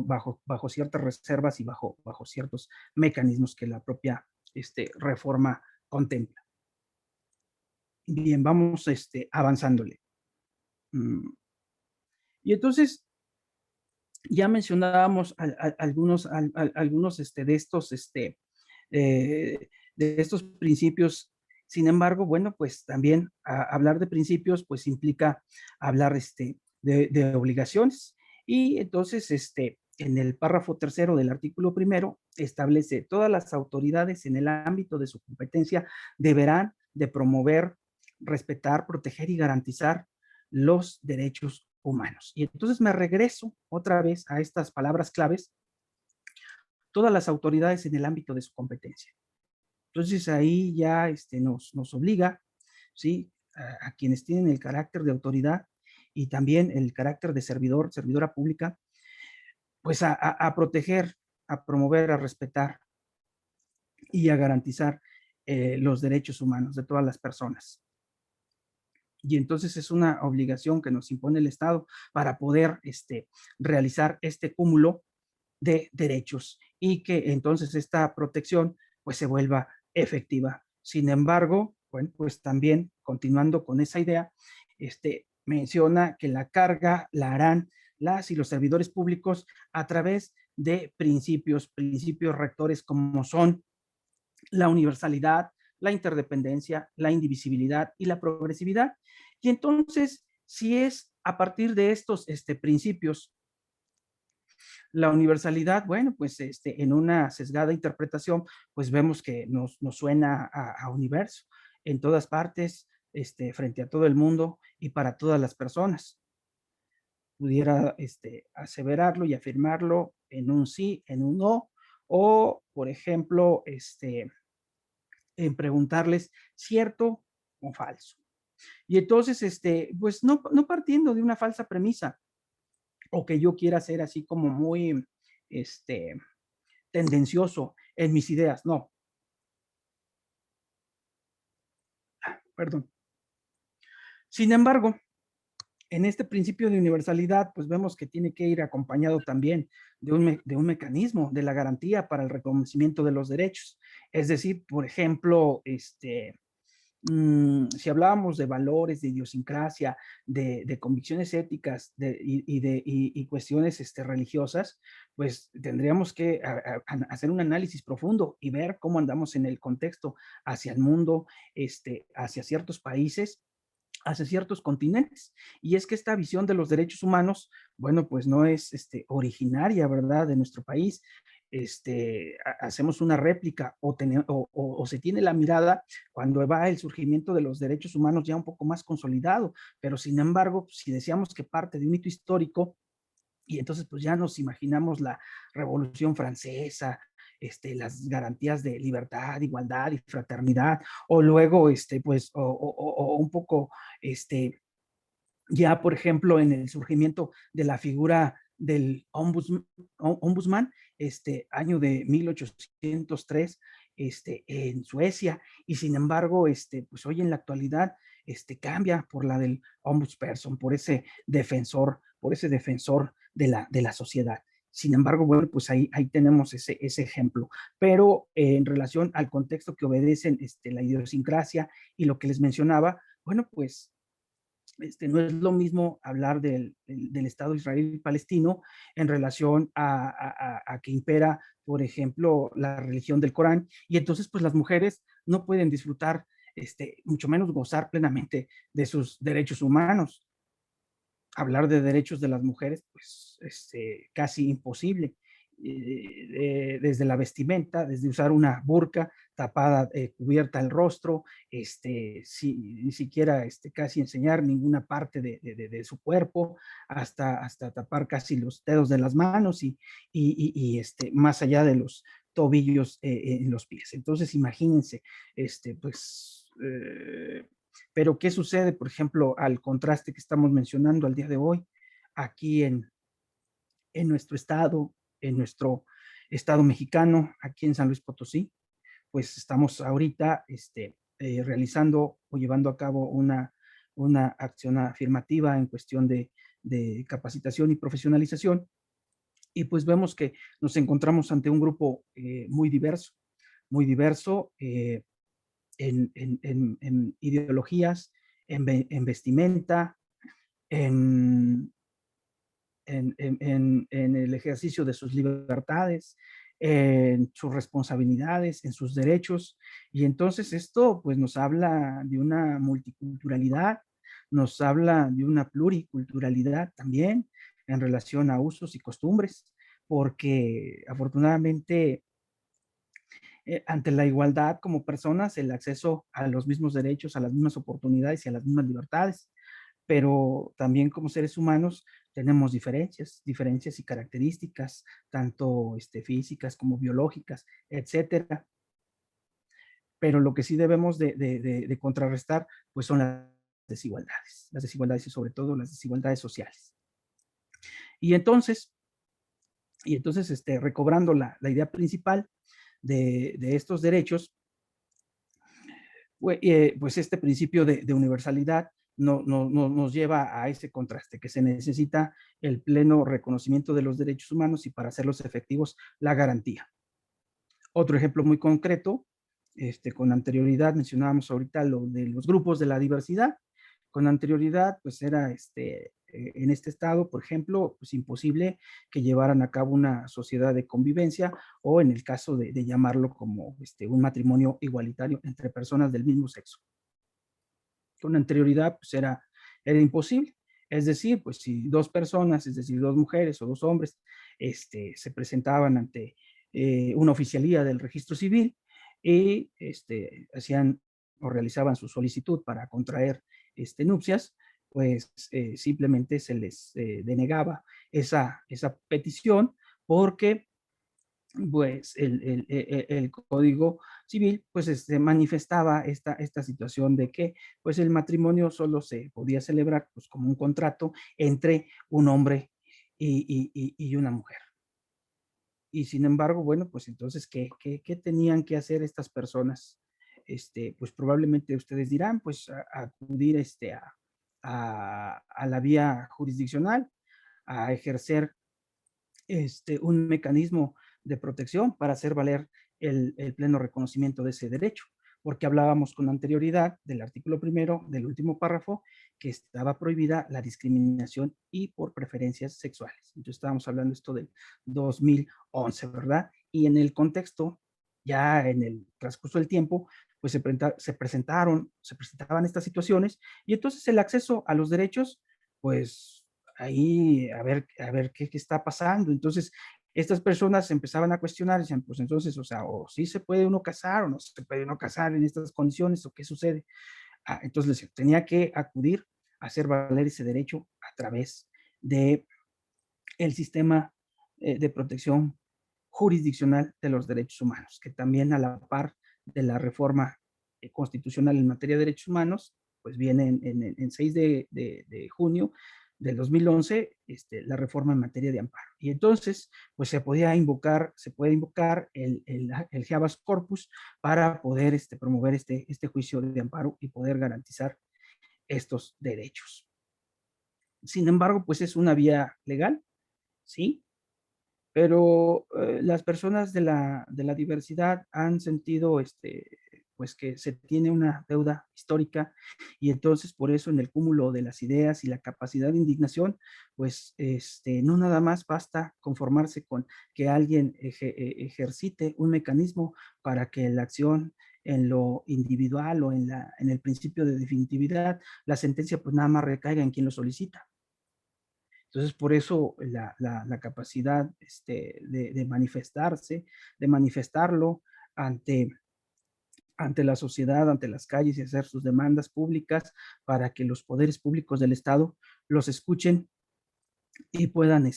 bajo ciertas reservas y bajo ciertos mecanismos que la propia reforma contempla. Bien, vamos avanzándole. Y entonces, ya mencionábamos algunos de estos principios. Sin embargo, bueno, pues también hablar de principios, pues implica hablar de obligaciones. Y entonces, en el párrafo tercero del artículo primero, establece todas las autoridades en el ámbito de su competencia deberán de promover, respetar, proteger y garantizar los derechos humanos. Y entonces me regreso otra vez a estas palabras claves, todas las autoridades en el ámbito de su competencia. Entonces ahí ya nos obliga, ¿sí? A quienes tienen el carácter de autoridad y también el carácter de servidora pública, pues a proteger, a promover, a respetar y a garantizar los derechos humanos de todas las personas. Y entonces es una obligación que nos impone el Estado para poder realizar este cúmulo de derechos y que entonces esta protección pues se vuelva efectiva. Sin embargo, bueno, pues también continuando con esa idea, menciona que la carga la harán las y los servidores públicos a través de principios rectores como son la universalidad, la interdependencia, la indivisibilidad y la progresividad. Y entonces, si es a partir de estos principios, la universalidad, bueno, pues en una sesgada interpretación, pues vemos que nos suena a universo en todas partes, frente a todo el mundo y para todas las personas. Pudiera aseverarlo y afirmarlo en un sí, en un no, o por ejemplo, en preguntarles cierto o falso. Y entonces, pues no partiendo de una falsa premisa, o que yo quiera ser así como muy tendencioso en mis ideas, no. Perdón. Sin embargo, en este principio de universalidad, pues vemos que tiene que ir acompañado también de un mecanismo de la garantía para el reconocimiento de los derechos. Es decir, por ejemplo, si hablábamos de valores, de idiosincrasia, de convicciones éticas y cuestiones religiosas, pues tendríamos que hacer un análisis profundo y ver cómo andamos en el contexto hacia el mundo, hacia ciertos países, hacia ciertos continentes. Y es que esta visión de los derechos humanos, bueno, pues no es originaria, ¿verdad?, de nuestro país. Hacemos una réplica o se tiene la mirada cuando va el surgimiento de los derechos humanos ya un poco más consolidado, pero sin embargo, si decíamos que parte de un hito histórico, y entonces pues ya nos imaginamos la Revolución Francesa, las garantías de libertad, igualdad y fraternidad, o luego, pues, o un poco, ya por ejemplo, en el surgimiento de la figura del ombudsman, año de 1803, en Suecia, y sin embargo, pues hoy en la actualidad, cambia por la del ombudsperson, por ese defensor de la sociedad. Sin embargo, bueno, pues ahí tenemos ese ejemplo. Pero en relación al contexto que obedecen la idiosincrasia y lo que les mencionaba, bueno, pues no es lo mismo hablar del Estado Israel-Palestino en relación a que impera, por ejemplo, la religión del Corán, y entonces pues las mujeres no pueden disfrutar, mucho menos gozar plenamente de sus derechos humanos. Hablar de derechos de las mujeres, pues casi imposible. Desde la vestimenta, desde usar una burka tapada, cubierta el rostro, ni siquiera casi enseñar ninguna parte de su cuerpo, hasta tapar casi los dedos de las manos y más allá de los tobillos en los pies. Entonces, imagínense, pues Pero ¿qué sucede, por ejemplo, al contraste que estamos mencionando al día de hoy, aquí en nuestro estado, en nuestro estado mexicano, aquí en San Luis Potosí? Pues estamos ahorita realizando o llevando a cabo una acción afirmativa en cuestión de capacitación y profesionalización, y pues vemos que nos encontramos ante un grupo muy diverso en ideologías, en vestimenta, en, en el ejercicio de sus libertades, en sus responsabilidades, en sus derechos. Y entonces esto pues nos habla de una multiculturalidad, nos habla de una pluriculturalidad también en relación a usos y costumbres, porque afortunadamente ante la igualdad como personas, el acceso a los mismos derechos, a las mismas oportunidades y a las mismas libertades, pero también como seres humanos tenemos diferencias y características, tanto físicas como biológicas, etcétera. Pero lo que sí debemos de contrarrestar, pues son las desigualdades y sobre todo las desigualdades sociales. Y entonces recobrando la idea principal de estos derechos, pues este principio de universalidad nos lleva a ese contraste, que se necesita el pleno reconocimiento de los derechos humanos y para hacerlos efectivos, la garantía. Otro ejemplo muy concreto, con anterioridad mencionábamos ahorita lo de los grupos de la diversidad. Con anterioridad, pues era en este estado, por ejemplo, pues imposible que llevaran a cabo una sociedad de convivencia o en el caso de llamarlo como un matrimonio igualitario entre personas del mismo sexo. Con anterioridad, pues era imposible. Es decir, pues si dos personas, es decir, dos mujeres o dos hombres, se presentaban ante una oficialía del registro civil y hacían o realizaban su solicitud para contraer nupcias, pues simplemente se les denegaba esa petición porque pues el Código Civil pues manifestaba esta situación de que pues el matrimonio solo se podía celebrar pues como un contrato entre un hombre y una mujer. Y sin embargo, bueno, pues entonces, ¿qué tenían que hacer estas personas? Pues probablemente ustedes dirán, pues acudir a la vía jurisdiccional, a ejercer un mecanismo de protección para hacer valer el pleno reconocimiento de ese derecho, porque hablábamos con anterioridad del artículo primero del último párrafo que estaba prohibida la discriminación y por preferencias sexuales. Entonces estábamos hablando esto del 2011, ¿verdad? Y en el contexto, ya en el transcurso del tiempo, pues se presentaban estas situaciones y entonces el acceso a los derechos, pues ahí a ver qué está pasando. Entonces, estas personas empezaban a cuestionar, decían, pues entonces, o sea, o sí se puede uno casar o no se puede uno casar en estas condiciones, o qué sucede. Entonces, les decía, tenía que acudir a hacer valer ese derecho a través de el sistema de protección jurisdiccional de los derechos humanos, que también a la par de la reforma constitucional en materia de derechos humanos, pues viene en 6 de junio del 2011, la reforma en materia de amparo. Y entonces, pues se puede invocar el habeas corpus para poder promover este juicio de amparo y poder garantizar estos derechos. Sin embargo, pues es una vía legal, ¿sí? Pero las personas de la diversidad han sentido pues que se tiene una deuda histórica y entonces por eso en el cúmulo de las ideas y la capacidad de indignación, pues no nada más basta conformarse con que alguien ejercite un mecanismo para que la acción en lo individual o en el principio de definitividad, la sentencia pues nada más recaiga en quien lo solicita. Entonces, por eso la capacidad de manifestarse, de manifestarlo ante la sociedad, ante las calles y hacer sus demandas públicas para que los poderes públicos del Estado los escuchen y puedan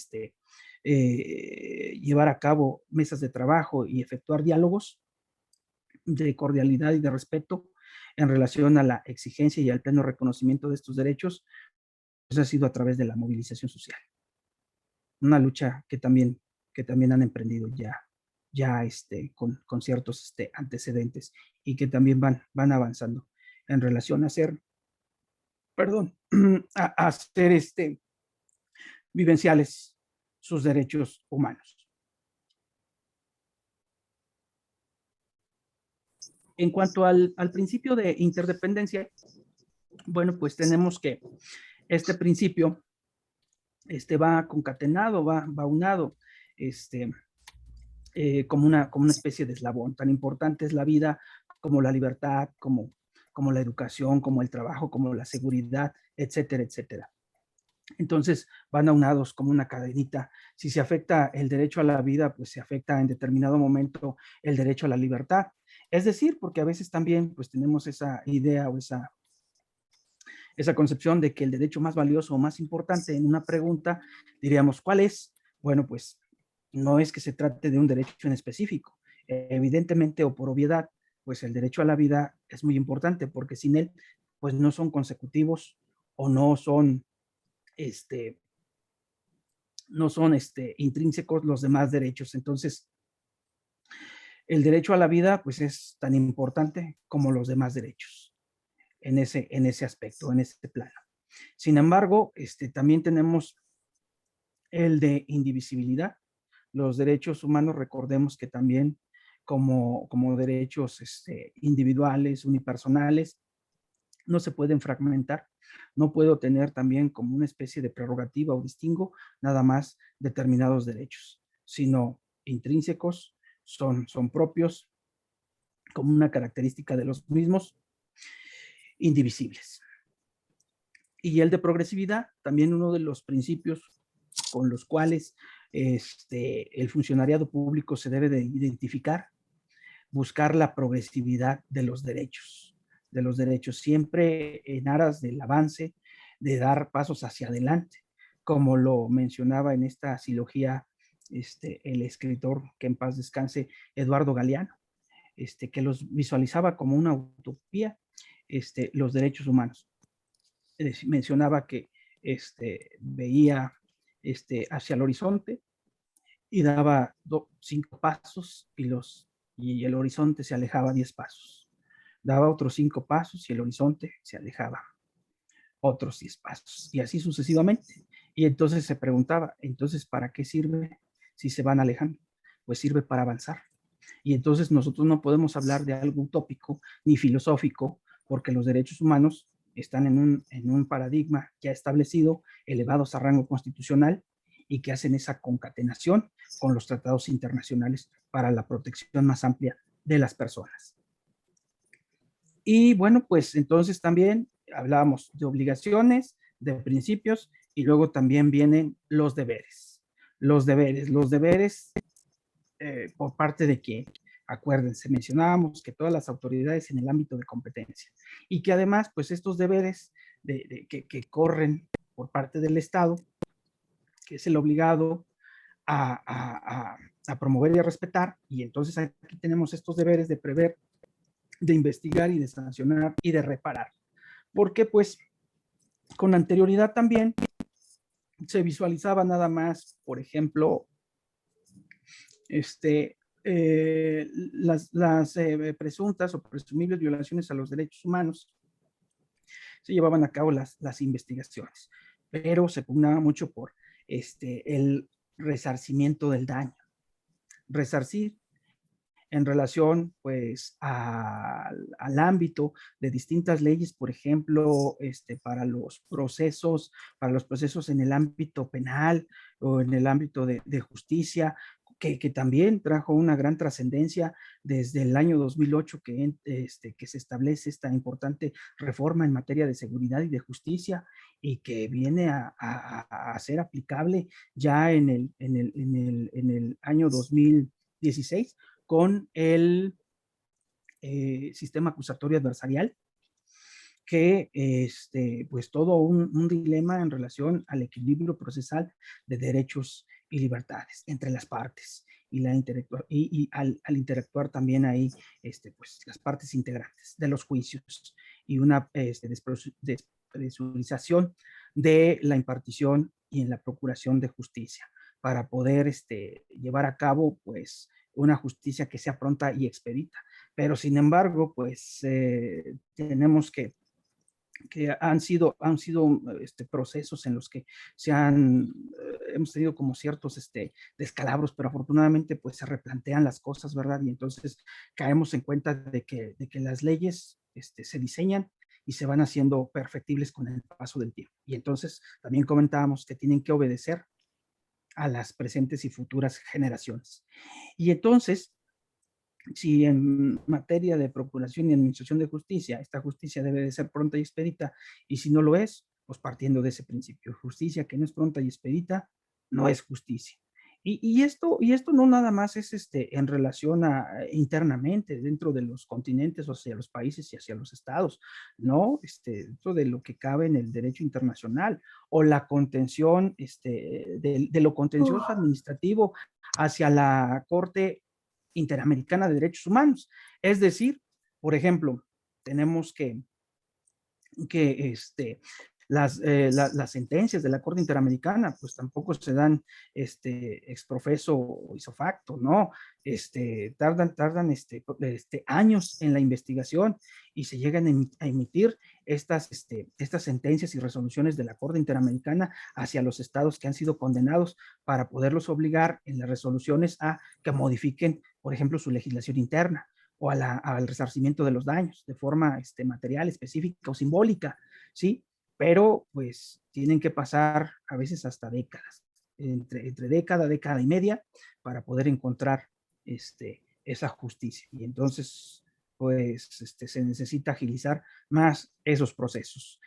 llevar a cabo mesas de trabajo y efectuar diálogos de cordialidad y de respeto, en relación a la exigencia y al pleno reconocimiento de estos derechos, pues ha sido a través de la movilización social. Una lucha que también han emprendido ya con ciertos antecedentes y que también van avanzando en relación a hacer, a hacer vivenciales sus derechos humanos. En cuanto al principio de interdependencia, bueno, pues tenemos que este principio va concatenado, va unado, como una especie de eslabón. Tan importante es la vida como la libertad, como la educación, como el trabajo, como la seguridad, etcétera, etcétera. Entonces van aunados como una cadenita. Si se afecta el derecho a la vida, pues se afecta en determinado momento el derecho a la libertad. Es decir, porque a veces también pues tenemos esa idea o esa concepción de que el derecho más valioso o más importante en una pregunta, diríamos, ¿cuál es? Bueno, pues no es que se trate de un derecho en específico. Evidentemente o por obviedad, pues el derecho a la vida es muy importante porque sin él, pues no son consecutivos o no son intrínsecos los demás derechos. Entonces, el derecho a la vida, pues es tan importante como los demás derechos en ese aspecto, en ese plano. Sin embargo, también tenemos el de indivisibilidad. Los derechos humanos, recordemos que también como derechos individuales, unipersonales, no se pueden fragmentar. No puedo tener también como una especie de prerrogativa o distingo nada más determinados derechos, sino intrínsecos, son propios, como una característica de los mismos, indivisibles. Y el de progresividad, también uno de los principios con los cuales el funcionariado público se debe de identificar, buscar la progresividad de los derechos, siempre en aras del avance, de dar pasos hacia adelante, como lo mencionaba en esta silogía el escritor, que en paz descanse, Eduardo Galeano, que los visualizaba como una utopía, los derechos humanos. Mencionaba que veía hacia el horizonte y daba 5 pasos y el horizonte se alejaba 10 pasos. Daba otros 5 pasos y el horizonte se alejaba otros 10 pasos y así sucesivamente. Y entonces se preguntaba, entonces, ¿para qué sirve si se van alejando? Pues sirve para avanzar. Y entonces nosotros no podemos hablar de algo utópico ni filosófico, porque los derechos humanos están en un paradigma ya establecido, elevados a rango constitucional, y que hacen esa concatenación con los tratados internacionales para la protección más amplia de las personas. Y bueno, pues entonces también hablábamos de obligaciones, de principios, y luego también vienen los deberes. Los deberes por parte de quién. Acuérdense, mencionábamos que todas las autoridades en el ámbito de competencia y que además, pues estos deberes que corren por parte del Estado, que es el obligado a promover y a respetar, y entonces aquí tenemos estos deberes de prever, de investigar y de sancionar y de reparar. Porque pues con anterioridad también se visualizaba nada más, por ejemplo, las presuntas o presumibles violaciones a los derechos humanos. Se llevaban a cabo las investigaciones, pero se pugnaba mucho por el resarcimiento del daño. Resarcir en relación pues al ámbito de distintas leyes, por ejemplo, para los procesos en el ámbito penal o en el ámbito de justicia, que también trajo una gran trascendencia desde el año 2008 que se establece esta importante reforma en materia de seguridad y de justicia y que viene a ser aplicable ya en el año 2016 con el sistema acusatorio adversarial, que pues todo un dilema en relación al equilibrio procesal de derechos y libertades entre las partes. al interactuar también ahí pues, las partes integrantes de los juicios y una despresurización de la impartición y en la procuración de justicia para poder llevar a cabo pues una justicia que sea pronta y expedita. Pero sin embargo, pues tenemos que han sido procesos en los que hemos tenido como ciertos descalabros, pero afortunadamente pues se replantean las cosas, ¿verdad? Y entonces caemos en cuenta de que las leyes se diseñan y se van haciendo perfectibles con el paso del tiempo. Y entonces también comentábamos que tienen que obedecer a las presentes y futuras generaciones. Y entonces, si en materia de procuración y administración de justicia, esta justicia debe de ser pronta y expedita, y si no lo es, pues partiendo de ese principio, justicia que no es pronta y expedita, no es justicia. Y esto no nada más es en relación a internamente dentro de los continentes, o hacia los países y hacia los estados, no, dentro de lo que cabe en el derecho internacional o la contención de lo contencioso administrativo hacia la Corte Interamericana de Derechos Humanos. Es decir, por ejemplo, tenemos que las sentencias de la Corte Interamericana pues tampoco se dan ex profeso o ipso facto, ¿no? Tardan años en la investigación y se llegan a emitir estas sentencias y resoluciones de la Corte Interamericana hacia los estados que han sido condenados para poderlos obligar en las resoluciones a que modifiquen, por ejemplo, su legislación interna o al resarcimiento de los daños de forma material, específica o simbólica, ¿sí? Pero pues tienen que pasar a veces hasta décadas, entre década y media, para poder encontrar esa justicia. Y entonces, pues se necesita agilizar más esos procesos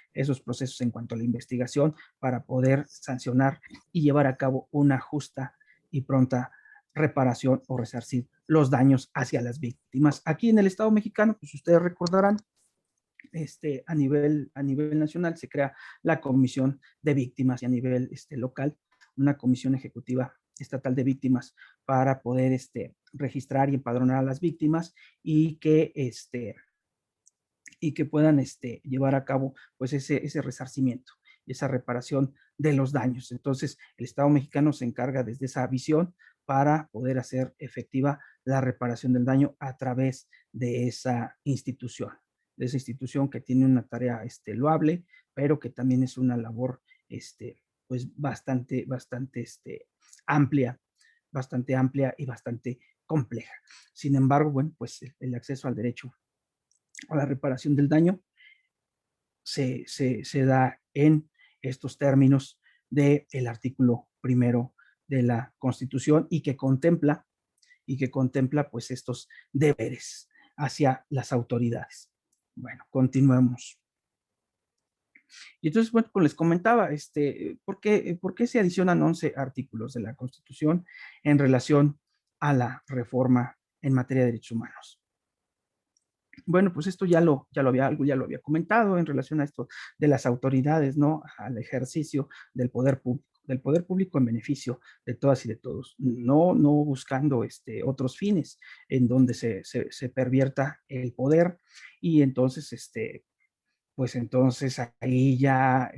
en cuanto a la investigación para poder sancionar y llevar a cabo una justa y pronta reparación o resarcir los daños hacia las víctimas. Aquí en el Estado mexicano, pues ustedes recordarán, a nivel nacional se crea la Comisión de Víctimas y a nivel local una Comisión Ejecutiva Estatal de Víctimas para poder registrar y empadronar a las víctimas y que puedan llevar a cabo pues ese resarcimiento, esa reparación de los daños. Entonces, el Estado mexicano se encarga desde esa visión para poder hacer efectiva la reparación del daño a través de esa institución que tiene una tarea loable, pero que también es una labor pues bastante amplia y bastante compleja. Sin embargo, bueno, pues el acceso al derecho a la reparación del daño se da en estos términos del artículo 1 de la Constitución y que contempla pues estos deberes hacia las autoridades. Bueno, continuemos. Y entonces, bueno, pues les comentaba, ¿por qué se adicionan 11 artículos de la Constitución en relación a la reforma en materia de derechos humanos? Bueno, pues esto ya lo había comentado en relación a esto de las autoridades, ¿no? Al ejercicio del poder público en beneficio de todas y de todos, no buscando otros fines en donde se pervierta el poder y entonces, pues entonces ahí ya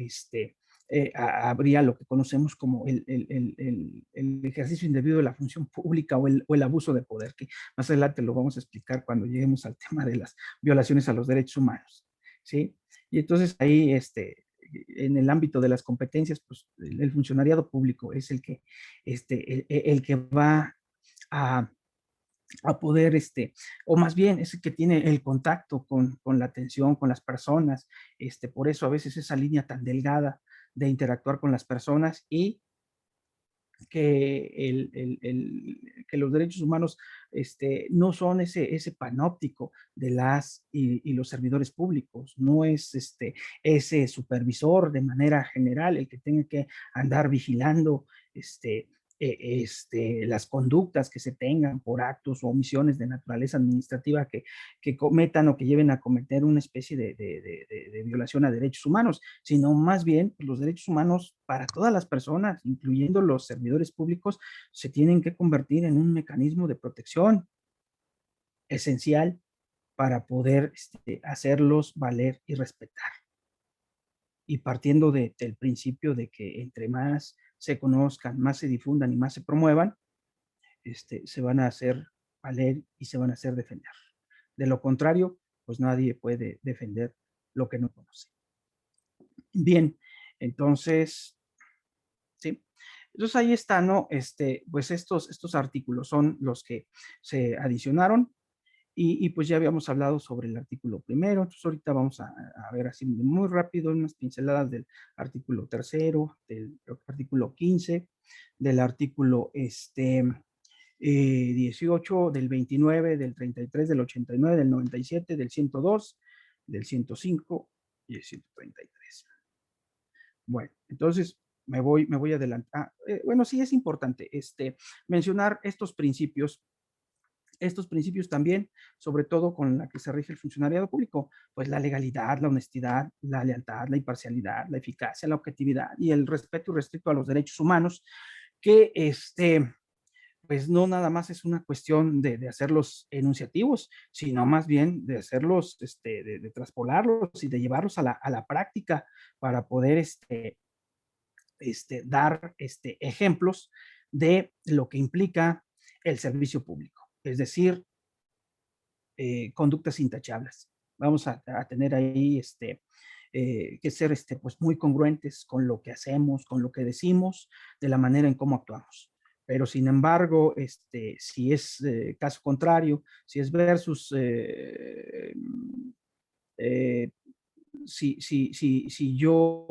habría lo que conocemos como el ejercicio indebido de la función pública o el abuso de poder, que más adelante lo vamos a explicar cuando lleguemos al tema de las violaciones a los derechos humanos, ¿sí? Y entonces ahí, en el ámbito de las competencias, pues el funcionariado público es el que va a poder, o más bien es el que tiene el contacto con la atención, con las personas, por eso a veces esa línea tan delgada de interactuar con las personas y que, que los derechos humanos no son ese panóptico de las y los servidores públicos, no es ese supervisor de manera general el que tenga que andar vigilando las conductas que se tengan por actos o omisiones de naturaleza administrativa que cometan o que lleven a cometer una especie de violación a derechos humanos, sino más bien los derechos humanos para todas las personas, incluyendo los servidores públicos, se tienen que convertir en un mecanismo de protección esencial para poder hacerlos valer y respetar. Y partiendo del principio de que entre más se conozcan, más se difundan y más se promuevan, se van a hacer valer y se van a hacer defender. De lo contrario, pues nadie puede defender lo que no conoce. Bien, entonces, sí. Entonces ahí está, ¿no? Pues estos artículos son los que se adicionaron. Y pues ya habíamos hablado sobre el artículo primero, entonces ahorita vamos a ver así muy rápido unas pinceladas del artículo tercero, del artículo 15, del artículo 18, del 29, del 33, del 89, del 97, del 102, del 105 y el 133. Bueno, entonces me voy a adelantar. Bueno, sí es importante mencionar estos principios también, sobre todo con la que se rige el funcionariado público, pues la legalidad, la honestidad, la lealtad, la imparcialidad, la eficacia, la objetividad y el respeto irrestricto a los derechos humanos, que pues no nada más es una cuestión de hacerlos enunciativos, sino más bien de hacerlos, de traspolarlos y de llevarlos a la práctica para poder dar ejemplos de lo que implica el servicio público. Es decir, conductas intachables. Vamos a tener ahí que ser pues muy congruentes con lo que hacemos, con lo que decimos, de la manera en cómo actuamos. Pero sin embargo, si es caso contrario, si es versus, si yo,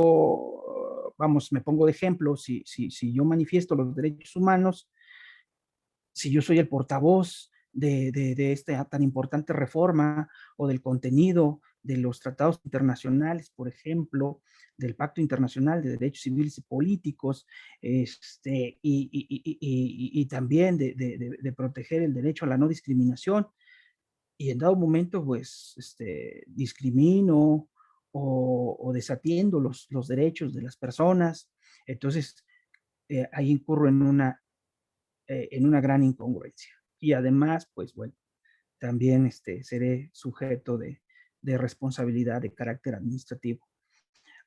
vamos, me pongo de ejemplo, si yo manifiesto los derechos humanos, si yo soy el portavoz de esta tan importante reforma o del contenido de los tratados internacionales, por ejemplo, del Pacto Internacional de Derechos Civiles y Políticos, y también de proteger el derecho a la no discriminación, y en dado momento, pues, discrimino o desatiendo los derechos de las personas, entonces ahí incurro en una gran incongruencia. Y además, pues bueno, también seré sujeto de responsabilidad de carácter administrativo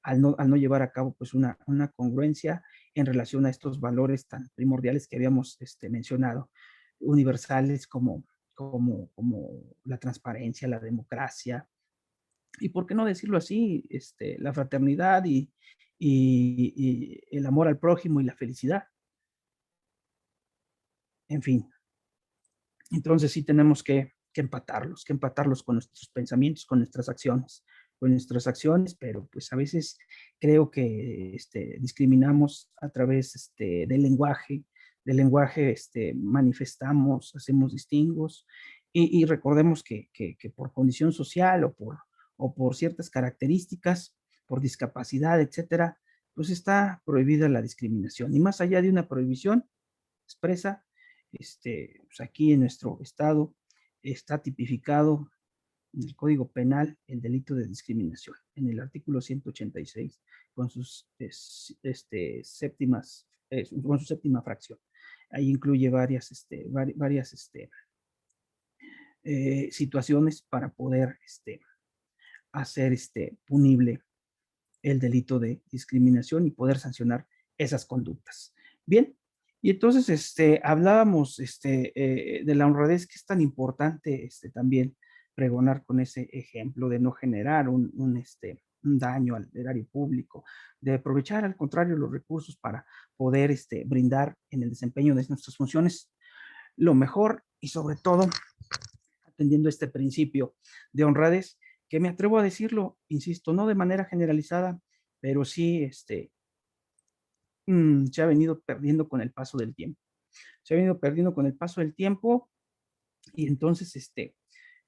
al no llevar a cabo pues una congruencia en relación a estos valores tan primordiales que habíamos mencionado, universales como la transparencia, la democracia, y por qué no decirlo así, la fraternidad y el amor al prójimo y la felicidad. En fin, entonces sí tenemos que empatarlos con nuestros pensamientos, con nuestras acciones, pero pues a veces creo que discriminamos a través del lenguaje, manifestamos, hacemos distingos, y recordemos que por condición social o por ciertas características, por discapacidad, etcétera, pues está prohibida la discriminación. Y más allá de una prohibición expresa, pues aquí en nuestro estado está tipificado en el Código Penal el delito de discriminación, en el artículo 186, con con su séptima fracción. Ahí incluye varias situaciones para poder hacer punible el delito de discriminación y poder sancionar esas conductas. Bien, y entonces hablábamos de la honradez, que es tan importante también pregonar con ese ejemplo de no generar un daño al erario público, de aprovechar al contrario los recursos para poder brindar en el desempeño de nuestras funciones lo mejor, y sobre todo atendiendo este principio de honradez, que me atrevo a decirlo, insisto, no de manera generalizada, pero sí se ha venido perdiendo con el paso del tiempo. Se ha venido perdiendo con el paso del tiempo, y entonces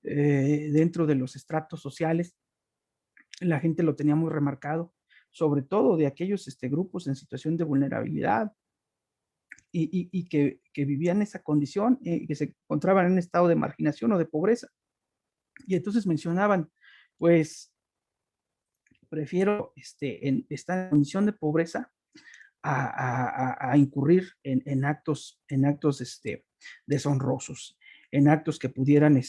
dentro de los estratos sociales la gente lo tenía muy remarcado, sobre todo de aquellos grupos en situación de vulnerabilidad, y que vivían esa condición, que se encontraban en un estado de marginación o de pobreza. Y entonces mencionaban, pues, prefiero estar en condición de pobreza a incurrir en actos deshonrosos, en actos que pudieran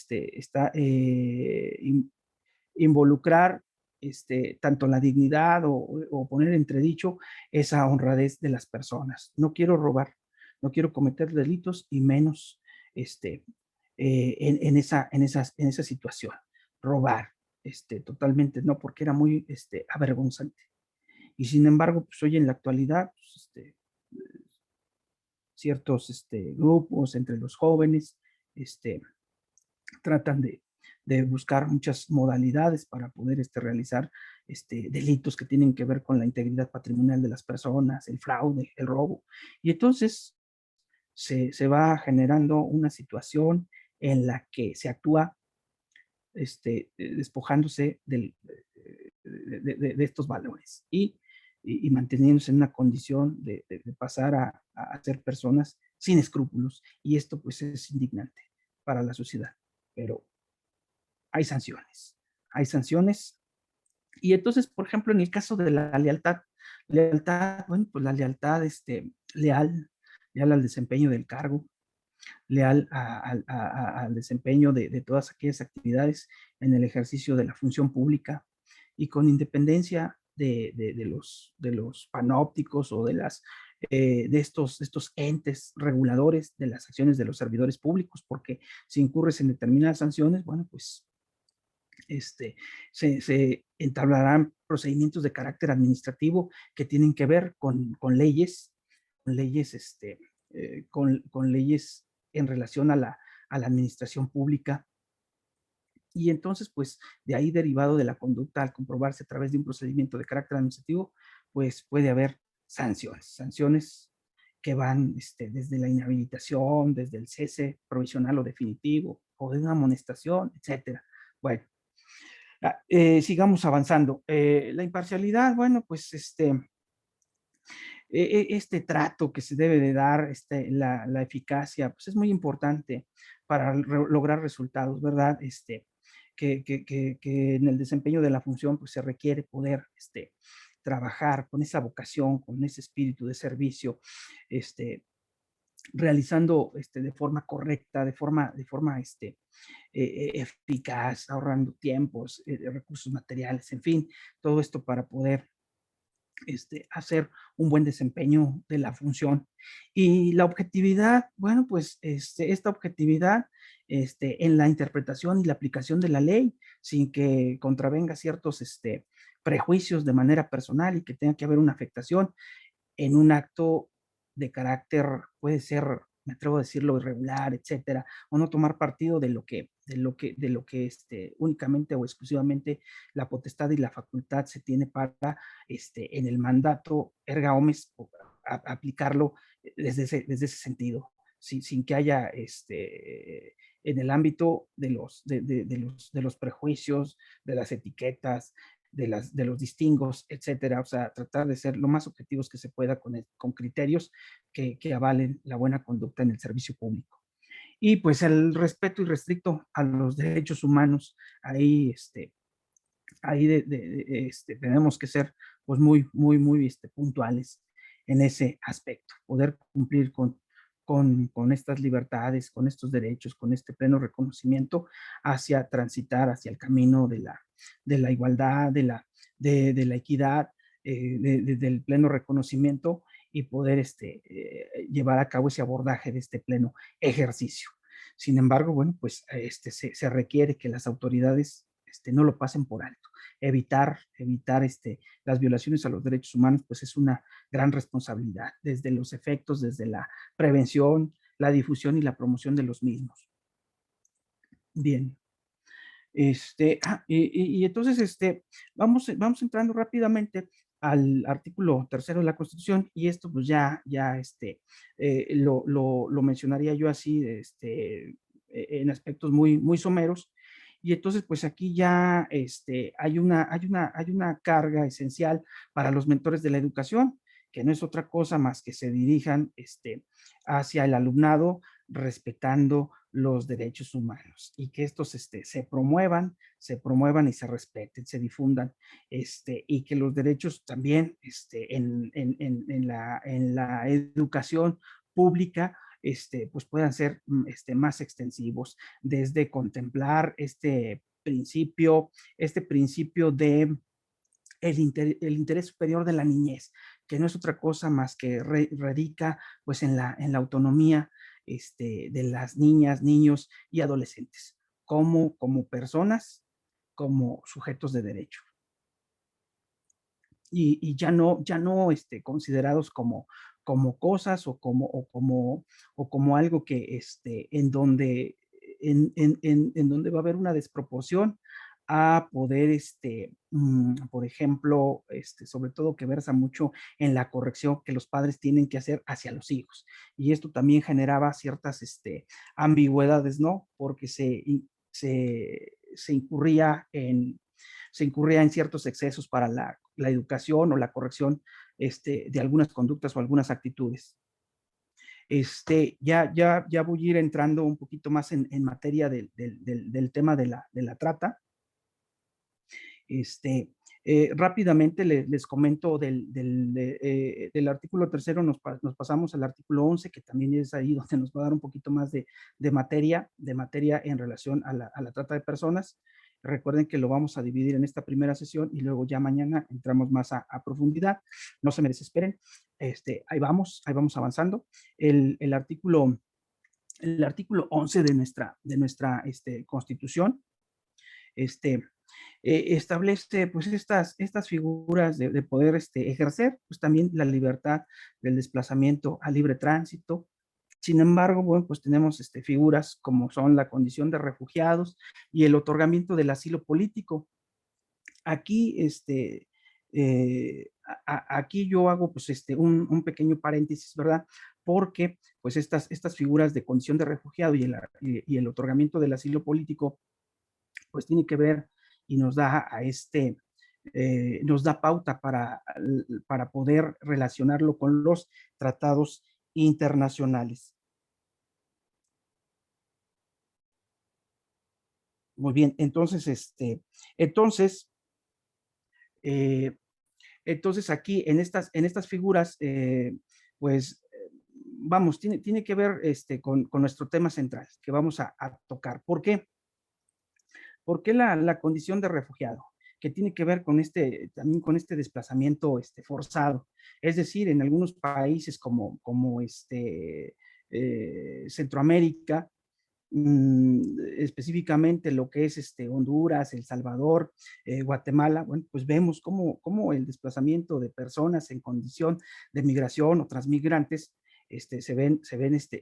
involucrar tanto la dignidad o poner en entredicho esa honradez de las personas. No quiero robar, no quiero cometer delitos y menos en esa situación. Robar, totalmente no, porque era muy avergonzante. Y sin embargo, pues hoy en la actualidad, pues, ciertos grupos entre los jóvenes tratan de buscar muchas modalidades para poder realizar delitos que tienen que ver con la integridad patrimonial de las personas, el fraude, el robo. Y entonces se va generando una situación en la que se actúa despojándose de estos valores y manteniéndose en una condición de pasar a ser personas sin escrúpulos. Y esto pues es indignante para la sociedad, pero hay sanciones. Y entonces, por ejemplo, en el caso de la lealtad, bueno, pues la lealtad leal al desempeño del cargo, leal al desempeño de todas aquellas actividades en el ejercicio de la función pública y con independencia de los panópticos o de estos entes reguladores de las acciones de los servidores públicos, porque si incurres en determinadas sanciones, bueno, pues se entablarán procedimientos de carácter administrativo que tienen que ver con leyes, con leyes en relación a la administración pública. Y entonces, pues, de ahí derivado de la conducta, al comprobarse a través de un procedimiento de carácter administrativo, pues puede haber sanciones que van desde la inhabilitación, desde el cese provisional o definitivo, o de una amonestación, etcétera. Bueno, sigamos avanzando. La imparcialidad, bueno, pues este trato que se debe de dar, la eficacia, pues es muy importante para lograr resultados, ¿verdad? Que en el desempeño de la función pues se requiere poder trabajar con esa vocación, con ese espíritu de servicio, realizando de forma correcta, de forma eficaz, ahorrando tiempos, recursos materiales, en fin, todo esto para poder hacer un buen desempeño de la función. Y la objetividad, bueno, pues esta objetividad en la interpretación y la aplicación de la ley, sin que contravenga ciertos prejuicios de manera personal y que tenga que haber una afectación en un acto de carácter, puede ser, me atrevo a decirlo, irregular, etcétera, o no tomar partido de lo que únicamente o exclusivamente la potestad y la facultad se tiene para en el mandato erga omnes aplicarlo desde ese sentido, sin que haya en el ámbito de los prejuicios, de las etiquetas, de los distingos, etcétera. O sea, tratar de ser lo más objetivos que se pueda con criterios que avalen la buena conducta en el servicio público. Y pues el respeto irrestricto a los derechos humanos, ahí tenemos que ser pues muy puntuales en ese aspecto, poder cumplir con estas libertades, con estos derechos, con este pleno reconocimiento hacia transitar hacia el camino de la igualdad, de la equidad, del pleno reconocimiento y poder llevar a cabo ese abordaje de este pleno ejercicio. Sin embargo, bueno, pues se requiere que las autoridades no lo pasen por alto. Evitar las violaciones a los derechos humanos, pues es una gran responsabilidad, desde los efectos, desde la prevención, la difusión y la promoción de los mismos. Bien. Y entonces, vamos entrando rápidamente al artículo 3 de la Constitución, y esto pues ya lo mencionaría yo así, en aspectos muy someros. Y entonces, pues aquí ya hay una carga esencial para los mentores de la educación, que no es otra cosa más que se dirijan hacia el alumnado, respetando los derechos humanos y que estos se promuevan y se respeten, se difundan, y que los derechos también en la educación pública pues puedan ser más extensivos, desde contemplar este principio de el interés superior de la niñez, que no es otra cosa más que radica pues en la autonomía de las niñas, niños y adolescentes, como personas, como sujetos de derecho. Y ya no considerados como cosas o como algo que en donde va a haber una desproporción a poder, por ejemplo, sobre todo que versa mucho en la corrección que los padres tienen que hacer hacia los hijos. Y esto también generaba ciertas ambigüedades, ¿no? Porque se incurría en ciertos excesos para la educación o la corrección de algunas conductas o algunas actitudes. Ya voy a ir entrando un poquito más en materia del tema de la trata. Rápidamente les comento del artículo 3, nos pasamos al artículo 11, que también es ahí donde nos va a dar un poquito más de materia en relación a la trata de personas. Recuerden que lo vamos a dividir en esta primera sesión y luego ya mañana entramos más a profundidad. No se me desesperen. Ahí vamos avanzando. El artículo 11 de nuestra Constitución establece pues estas figuras de poder ejercer pues también la libertad del desplazamiento a libre tránsito. Sin embargo, bueno, pues tenemos figuras como son la condición de refugiados y el otorgamiento del asilo político. Aquí, aquí yo hago pues un pequeño paréntesis, ¿verdad? Porque pues estas figuras de condición de refugiado y el otorgamiento del asilo político pues tiene que ver y nos da nos da pauta para poder relacionarlo con los tratados internacionales. Muy bien, entonces, entonces aquí en estas figuras, pues, vamos, tiene que ver con nuestro tema central que vamos a tocar. ¿Por qué? ¿Por qué la condición de refugiado? Que tiene que ver con también con desplazamiento forzado. Es decir, en algunos países como Centroamérica, específicamente lo que es Honduras, El Salvador, Guatemala, bueno, pues vemos cómo el desplazamiento de personas en condición de migración o transmigrantes se ven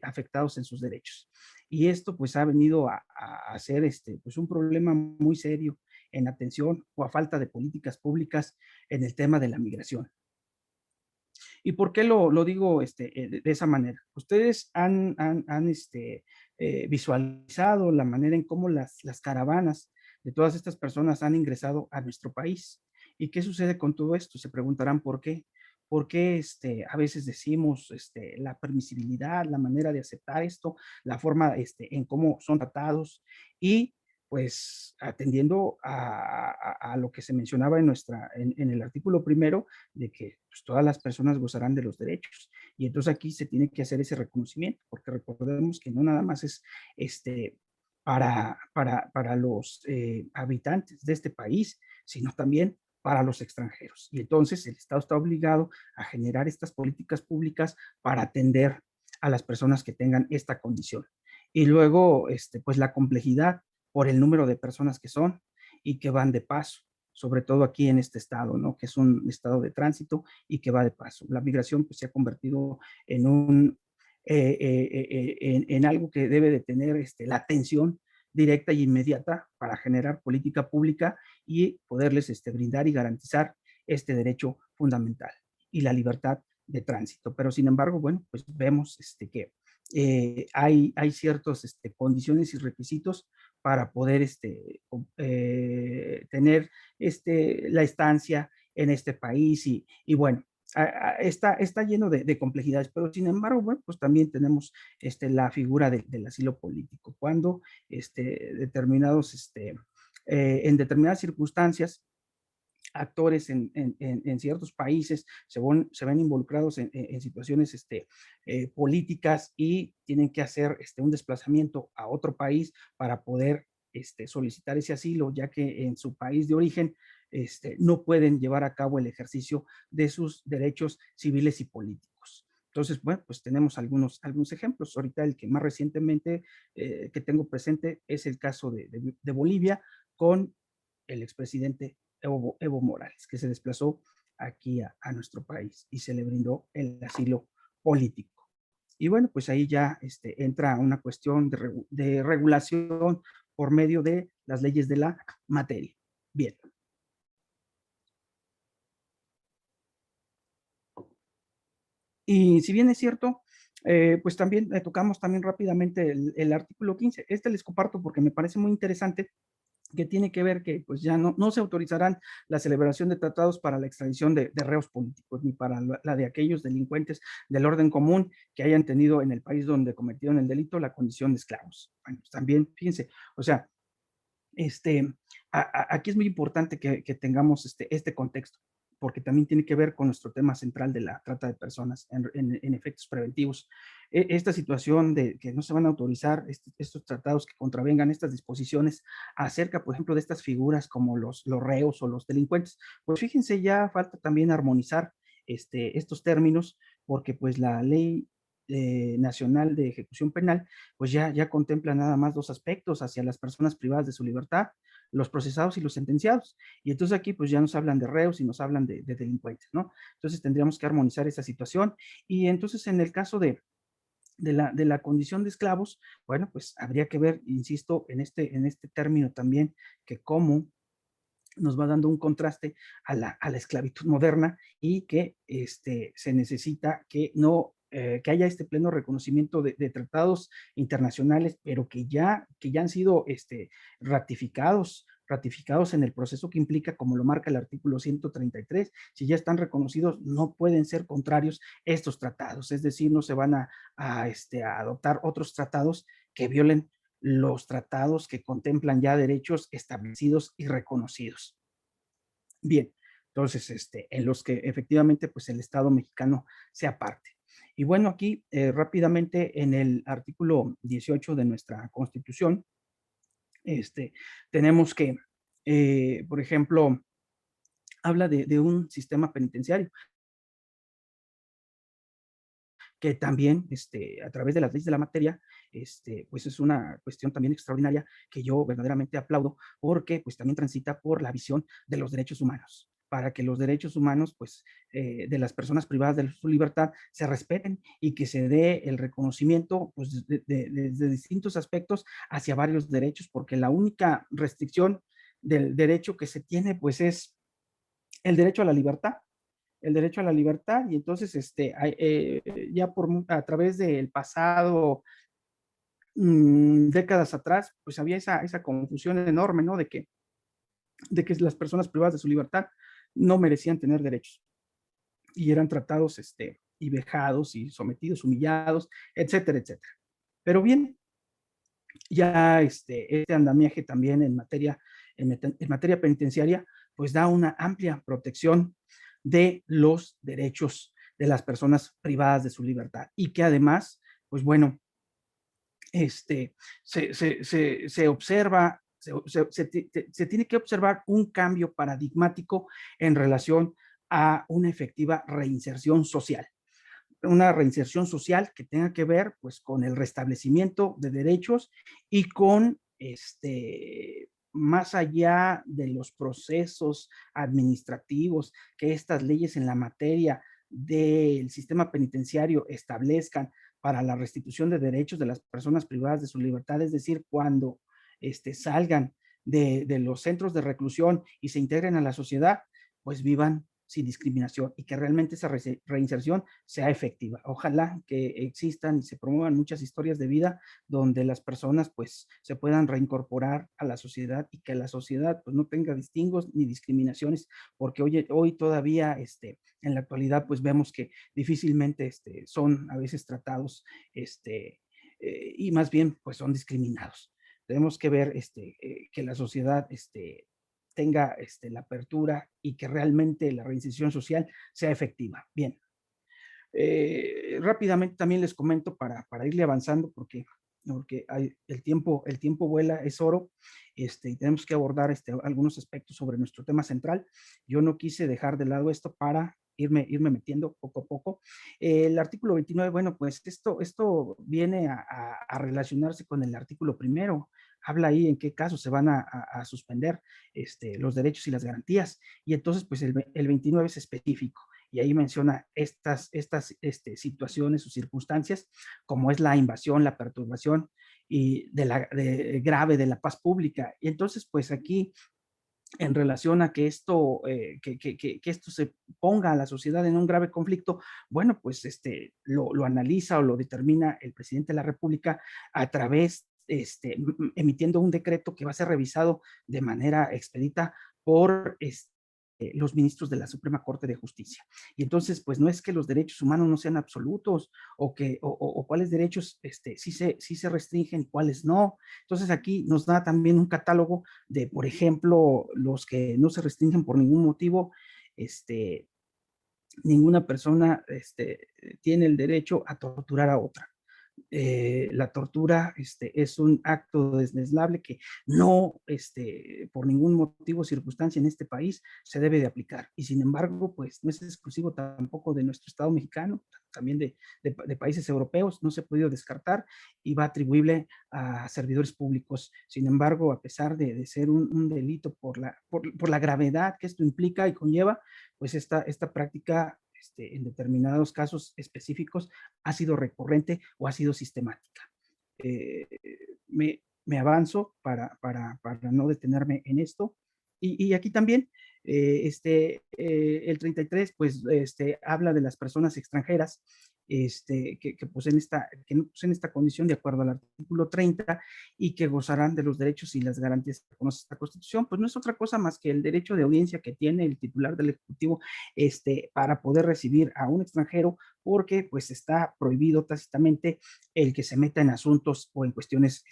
afectados en sus derechos. Y esto pues ha venido a ser pues un problema muy serio en atención o a falta de políticas públicas en el tema de la migración. ¿Y por qué lo digo de esa manera? Ustedes han visualizado la manera en cómo las caravanas de todas estas personas han ingresado a nuestro país. ¿Y qué sucede con todo esto? Se preguntarán por qué. ¿Por qué a veces decimos la permisibilidad, la manera de aceptar esto, la forma en cómo son tratados? Y pues atendiendo a lo que se mencionaba en el artículo 1, de que pues, todas las personas gozarán de los derechos. Y entonces aquí se tiene que hacer ese reconocimiento, porque recordemos que no nada más es para los habitantes de este país, sino también para los extranjeros. Y entonces el Estado está obligado a generar estas políticas públicas para atender a las personas que tengan esta condición. Y luego, pues la complejidad por el número de personas que son y que van de paso, sobre todo aquí en este estado, ¿no? Que es un estado de tránsito y que va de paso. La migración pues, se ha convertido en en algo que debe de tener la atención directa y inmediata para generar política pública y poderles brindar y garantizar este derecho fundamental y la libertad de tránsito. Pero sin embargo, bueno, pues vemos que hay ciertas condiciones y requisitos para poder tener la estancia en este país y bueno, está lleno de complejidades, pero sin embargo, bueno, pues también tenemos la figura del asilo político, cuando en determinadas circunstancias, actores en ciertos países se ven involucrados en situaciones políticas y tienen que hacer un desplazamiento a otro país para poder solicitar ese asilo, ya que en su país de origen no pueden llevar a cabo el ejercicio de sus derechos civiles y políticos. Entonces, bueno, pues tenemos algunos ejemplos. Ahorita el que más recientemente que tengo presente es el caso de Bolivia con el expresidente Evo Morales, que se desplazó aquí a nuestro país y se le brindó el asilo político. Y bueno, pues ahí ya entra una cuestión de regulación por medio de las leyes de la materia. Bien. Y si bien es cierto, pues también tocamos también rápidamente el artículo 15. Les comparto porque me parece muy interesante, que tiene que ver que pues ya no se autorizarán la celebración de tratados para la extradición de reos políticos, ni para la de aquellos delincuentes del orden común que hayan tenido en el país donde cometieron el delito la condición de esclavos. Bueno, pues también, fíjense, o sea, aquí es muy importante que tengamos este contexto, porque también tiene que ver con nuestro tema central de la trata de personas en efectos preventivos. Esta situación de que no se van a autorizar estos tratados que contravengan estas disposiciones acerca, por ejemplo, de estas figuras como los reos o los delincuentes, pues fíjense, ya falta también armonizar estos términos, porque pues la ley nacional de ejecución penal, pues ya contempla nada más dos aspectos hacia las personas privadas de su libertad, los procesados y los sentenciados. Y entonces aquí pues ya nos hablan de reos y nos hablan de delincuentes, ¿no? Entonces tendríamos que armonizar esa situación. Y entonces en el caso de la condición de esclavos, bueno, pues habría que ver, insisto, en este término también, que cómo nos va dando un contraste a la esclavitud moderna y que se necesita que no que haya este pleno reconocimiento de tratados internacionales, pero que ya han sido ratificados en el proceso que implica, como lo marca el artículo 133, si ya están reconocidos, no pueden ser contrarios estos tratados, es decir, no se van a adoptar otros tratados que violen los tratados que contemplan ya derechos establecidos y reconocidos. Bien, entonces, en los que efectivamente, pues el Estado mexicano sea parte. Y bueno, aquí rápidamente en el artículo 18 de nuestra Constitución, tenemos que, por ejemplo, habla de un sistema penitenciario que también, a través de las leyes de la materia, pues es una cuestión también extraordinaria que yo verdaderamente aplaudo, porque pues también transita por la visión de los derechos humanos, para que los derechos humanos, pues, de las personas privadas de su libertad se respeten y que se dé el reconocimiento, pues, desde distintos aspectos hacia varios derechos, porque la única restricción del derecho que se tiene, pues, es el derecho a la libertad, y entonces ya a través del pasado, décadas atrás, pues había esa confusión enorme, ¿no? De que las personas privadas de su libertad no merecían tener derechos y eran tratados y vejados y sometidos, humillados, etcétera, etcétera. Pero bien, ya este andamiaje también en materia penitenciaria, pues da una amplia protección de los derechos de las personas privadas de su libertad y que además, pues bueno, se observa, se tiene que observar un cambio paradigmático en relación a una efectiva reinserción social. Una reinserción social que tenga que ver pues con el restablecimiento de derechos y con más allá de los procesos administrativos que estas leyes en la materia del sistema penitenciario establezcan para la restitución de derechos de las personas privadas de su libertad, es decir, cuando salgan de los centros de reclusión y se integren a la sociedad, pues vivan sin discriminación y que realmente esa reinserción sea efectiva. Ojalá que existan y se promuevan muchas historias de vida donde las personas pues se puedan reincorporar a la sociedad y que la sociedad pues no tenga distingos ni discriminaciones, porque hoy todavía en la actualidad pues vemos que difícilmente son a veces tratados y más bien pues son discriminados. Tenemos que ver que la sociedad tenga la apertura y que realmente la reinserción social sea efectiva. Bien. Rápidamente también les comento para irle avanzando porque el tiempo vuela, es oro, y tenemos que abordar algunos aspectos sobre nuestro tema central. Yo no quise dejar de lado esto para irme metiendo poco a poco. El artículo 29, bueno, pues esto viene a relacionarse con el artículo primero. Habla ahí en qué casos se van a suspender los derechos y las garantías. Y entonces, pues el 29 es específico. Y ahí menciona estas situaciones o circunstancias, como es la invasión, la perturbación y grave de la paz pública. Y entonces, pues aquí, en relación a que esto, que esto se ponga a la sociedad en un grave conflicto, bueno, pues lo analiza o lo determina el presidente de la República a través emitiendo un decreto que va a ser revisado de manera expedita por los ministros de la Suprema Corte de Justicia. Y entonces, pues no es que los derechos humanos no sean absolutos o cuáles derechos sí se restringen y cuáles no. Entonces aquí nos da también un catálogo de, por ejemplo, los que no se restringen por ningún motivo. Ninguna persona tiene el derecho a torturar a otra. La tortura es un acto desdeñable que no, por ningún motivo o circunstancia en este país se debe de aplicar. Y sin embargo, pues no es exclusivo tampoco de nuestro Estado mexicano, también de países europeos, no se ha podido descartar y va atribuible a servidores públicos. Sin embargo, a pesar de ser un delito por la gravedad que esto implica y conlleva, pues esta práctica en determinados casos específicos ha sido recurrente o ha sido sistemática. Me avanzo para no detenerme en esto. Y aquí también, el 33, pues, habla de las personas extranjeras que poseen esta condición de acuerdo al artículo 30 y que gozarán de los derechos y las garantías que reconoce esta Constitución. Pues no es otra cosa más que el derecho de audiencia que tiene el titular del Ejecutivo para poder recibir a un extranjero, porque pues está prohibido tácitamente el que se meta en asuntos o en cuestiones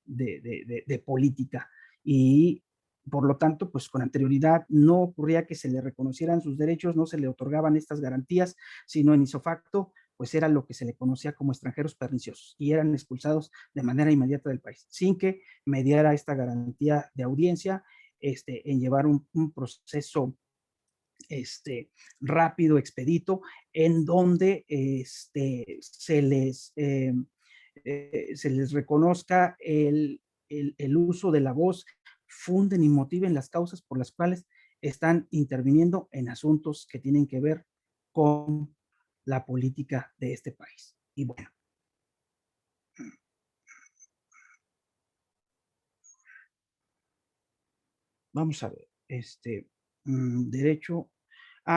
de política. Y por lo tanto, pues con anterioridad no ocurría que se le reconocieran sus derechos, no se le otorgaban estas garantías, sino en ipso pues era lo que se le conocía como extranjeros perniciosos y eran expulsados de manera inmediata del país, sin que mediara esta garantía de audiencia en llevar un proceso rápido, expedito, en donde se les reconozca el uso de la voz, funden y motiven las causas por las cuales están interviniendo en asuntos que tienen que ver con la política de este país. Y bueno, vamos a ver, derecho.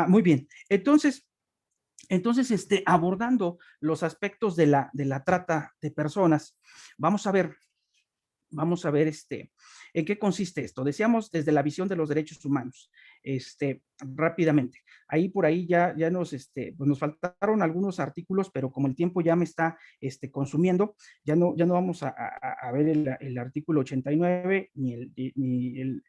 Muy bien. Entonces, abordando los aspectos de la trata de personas, vamos a ver en qué consiste esto. Decíamos desde la visión de los derechos humanos, rápidamente. Por ahí ya pues nos faltaron algunos artículos, pero como el tiempo ya me está consumiendo, ya no vamos a ver el artículo 89 ni el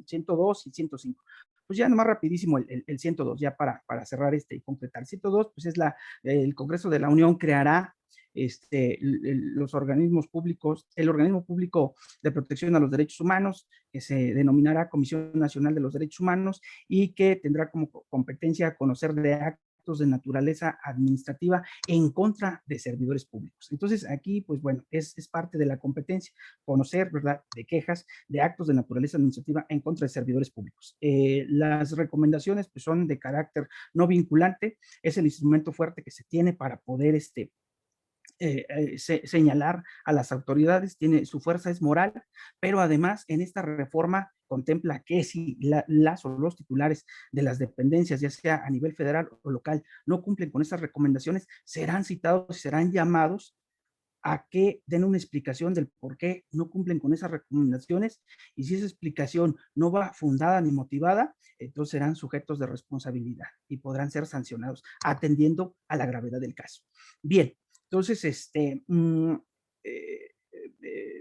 102 y 105. Pues ya nomás rapidísimo el 102, ya para cerrar y completar. El 102, pues es el Congreso de la Unión creará los organismos públicos, el Organismo Público de Protección a los Derechos Humanos, que se denominará Comisión Nacional de los Derechos Humanos y que tendrá como competencia conocer de actos de naturaleza administrativa en contra de servidores públicos. Entonces, aquí, pues bueno, es parte de la competencia conocer, ¿verdad?, de quejas de actos de naturaleza administrativa en contra de servidores públicos. Las recomendaciones, pues, son de carácter no vinculante, es el instrumento fuerte que se tiene para poder señalar a las autoridades, su fuerza es moral, pero además en esta reforma contempla que si las o los titulares de las dependencias, ya sea a nivel federal o local, no cumplen con esas recomendaciones, serán citados y serán llamados a que den una explicación del por qué no cumplen con esas recomendaciones, y si esa explicación no va fundada ni motivada, entonces serán sujetos de responsabilidad y podrán ser sancionados atendiendo a la gravedad del caso. Bien, entonces,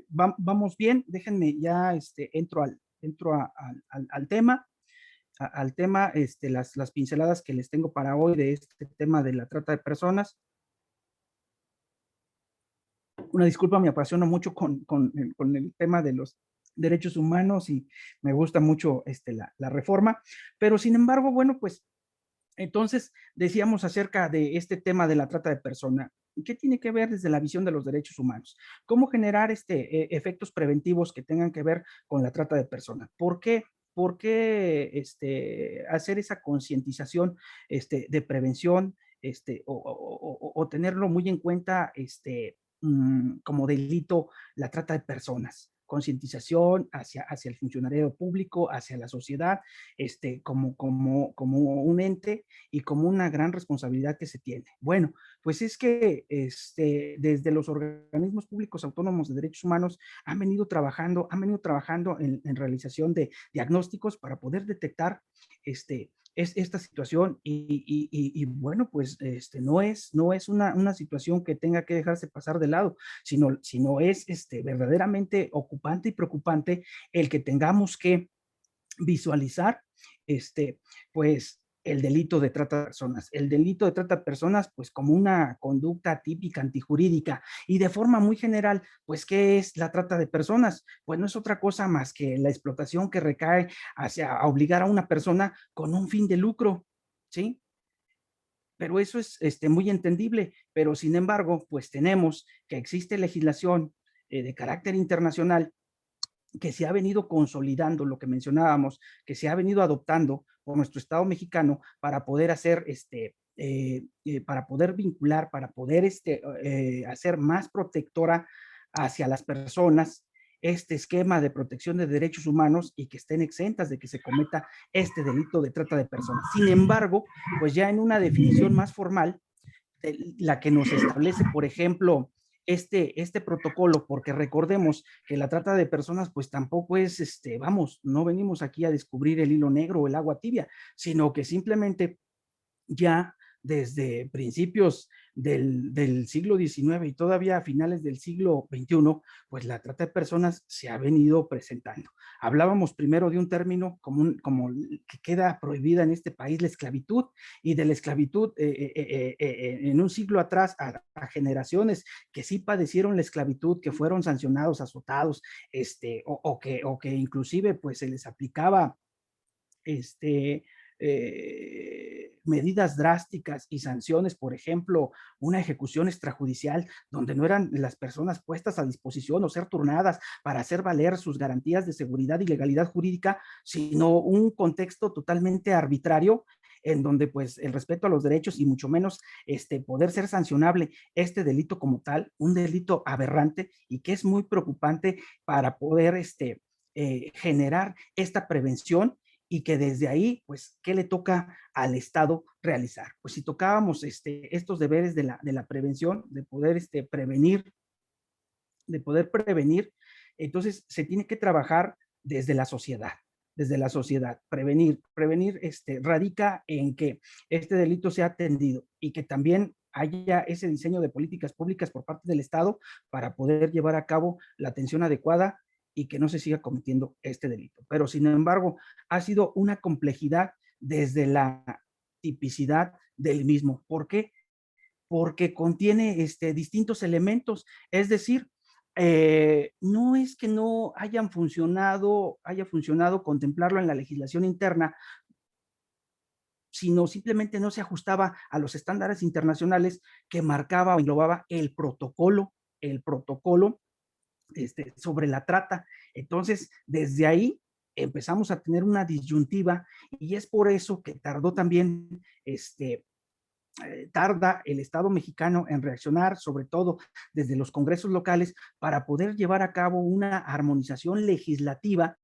vamos bien, déjenme ya, entro al tema, las pinceladas que les tengo para hoy de este tema de la trata de personas. Una disculpa, me apasiona mucho con el tema de los derechos humanos y me gusta mucho la reforma, pero sin embargo, bueno, pues entonces decíamos acerca de este tema de la trata de personas. ¿Qué tiene que ver desde la visión de los derechos humanos? ¿Cómo generar efectos preventivos que tengan que ver con la trata de personas? ¿Por qué? ¿Por qué hacer esa concientización de prevención o tenerlo muy en cuenta como delito la trata de personas? Concientización hacia el funcionario público, hacia la sociedad, como un ente y como una gran responsabilidad que se tiene. Bueno, pues es que desde los organismos públicos autónomos de derechos humanos han venido trabajando en realización de diagnósticos para poder detectar esta situación y bueno, pues no es una situación que tenga que dejarse pasar de lado, sino es verdaderamente ocupante y preocupante el que tengamos que visualizar pues el delito de trata de personas. El delito de trata de personas, pues como una conducta típica antijurídica y de forma muy general, pues ¿qué es la trata de personas? Pues no es otra cosa más que la explotación que recae hacia obligar a una persona con un fin de lucro, ¿sí? Pero eso es muy entendible, pero sin embargo, pues tenemos que existe legislación de carácter internacional que se ha venido consolidando, lo que mencionábamos, que se ha venido adoptando por nuestro Estado mexicano para poder hacer para poder vincular, para poder hacer más protectora hacia las personas este esquema de protección de derechos humanos y que estén exentas de que se cometa este delito de trata de personas. Sin embargo, pues ya en una definición más formal, la que nos establece, por ejemplo, este protocolo, porque recordemos que la trata de personas, pues tampoco es, vamos, no venimos aquí a descubrir el hilo negro o el agua tibia, sino que simplemente ya desde principios del siglo XIX y todavía a finales del siglo XXI, pues la trata de personas se ha venido presentando. Hablábamos primero de un término como que queda prohibida en este país, la esclavitud, y de la esclavitud en un siglo atrás a generaciones que sí padecieron la esclavitud, que fueron sancionados, azotados, o que inclusive pues se les aplicaba medidas drásticas y sanciones, por ejemplo, una ejecución extrajudicial donde no eran las personas puestas a disposición o ser turnadas para hacer valer sus garantías de seguridad y legalidad jurídica, sino un contexto totalmente arbitrario en donde pues el respeto a los derechos y mucho menos poder ser sancionable este delito como tal, un delito aberrante y que es muy preocupante para poder generar esta prevención y que desde ahí, pues, ¿qué le toca al Estado realizar? Pues si tocábamos estos deberes de la prevención, de poder prevenir, entonces se tiene que trabajar desde la sociedad. Prevenir radica en que este delito sea atendido y que también haya ese diseño de políticas públicas por parte del Estado para poder llevar a cabo la atención adecuada y que no se siga cometiendo este delito. Pero sin embargo, ha sido una complejidad desde la tipicidad del mismo. ¿Por qué? Porque contiene distintos elementos, es decir, no es que no haya funcionado contemplarlo en la legislación interna, sino simplemente no se ajustaba a los estándares internacionales que marcaba o englobaba el protocolo sobre la trata. Entonces, desde ahí empezamos a tener una disyuntiva y es por eso que tardó también tarda el Estado mexicano en reaccionar, sobre todo desde los congresos locales, para poder llevar a cabo una armonización legislativa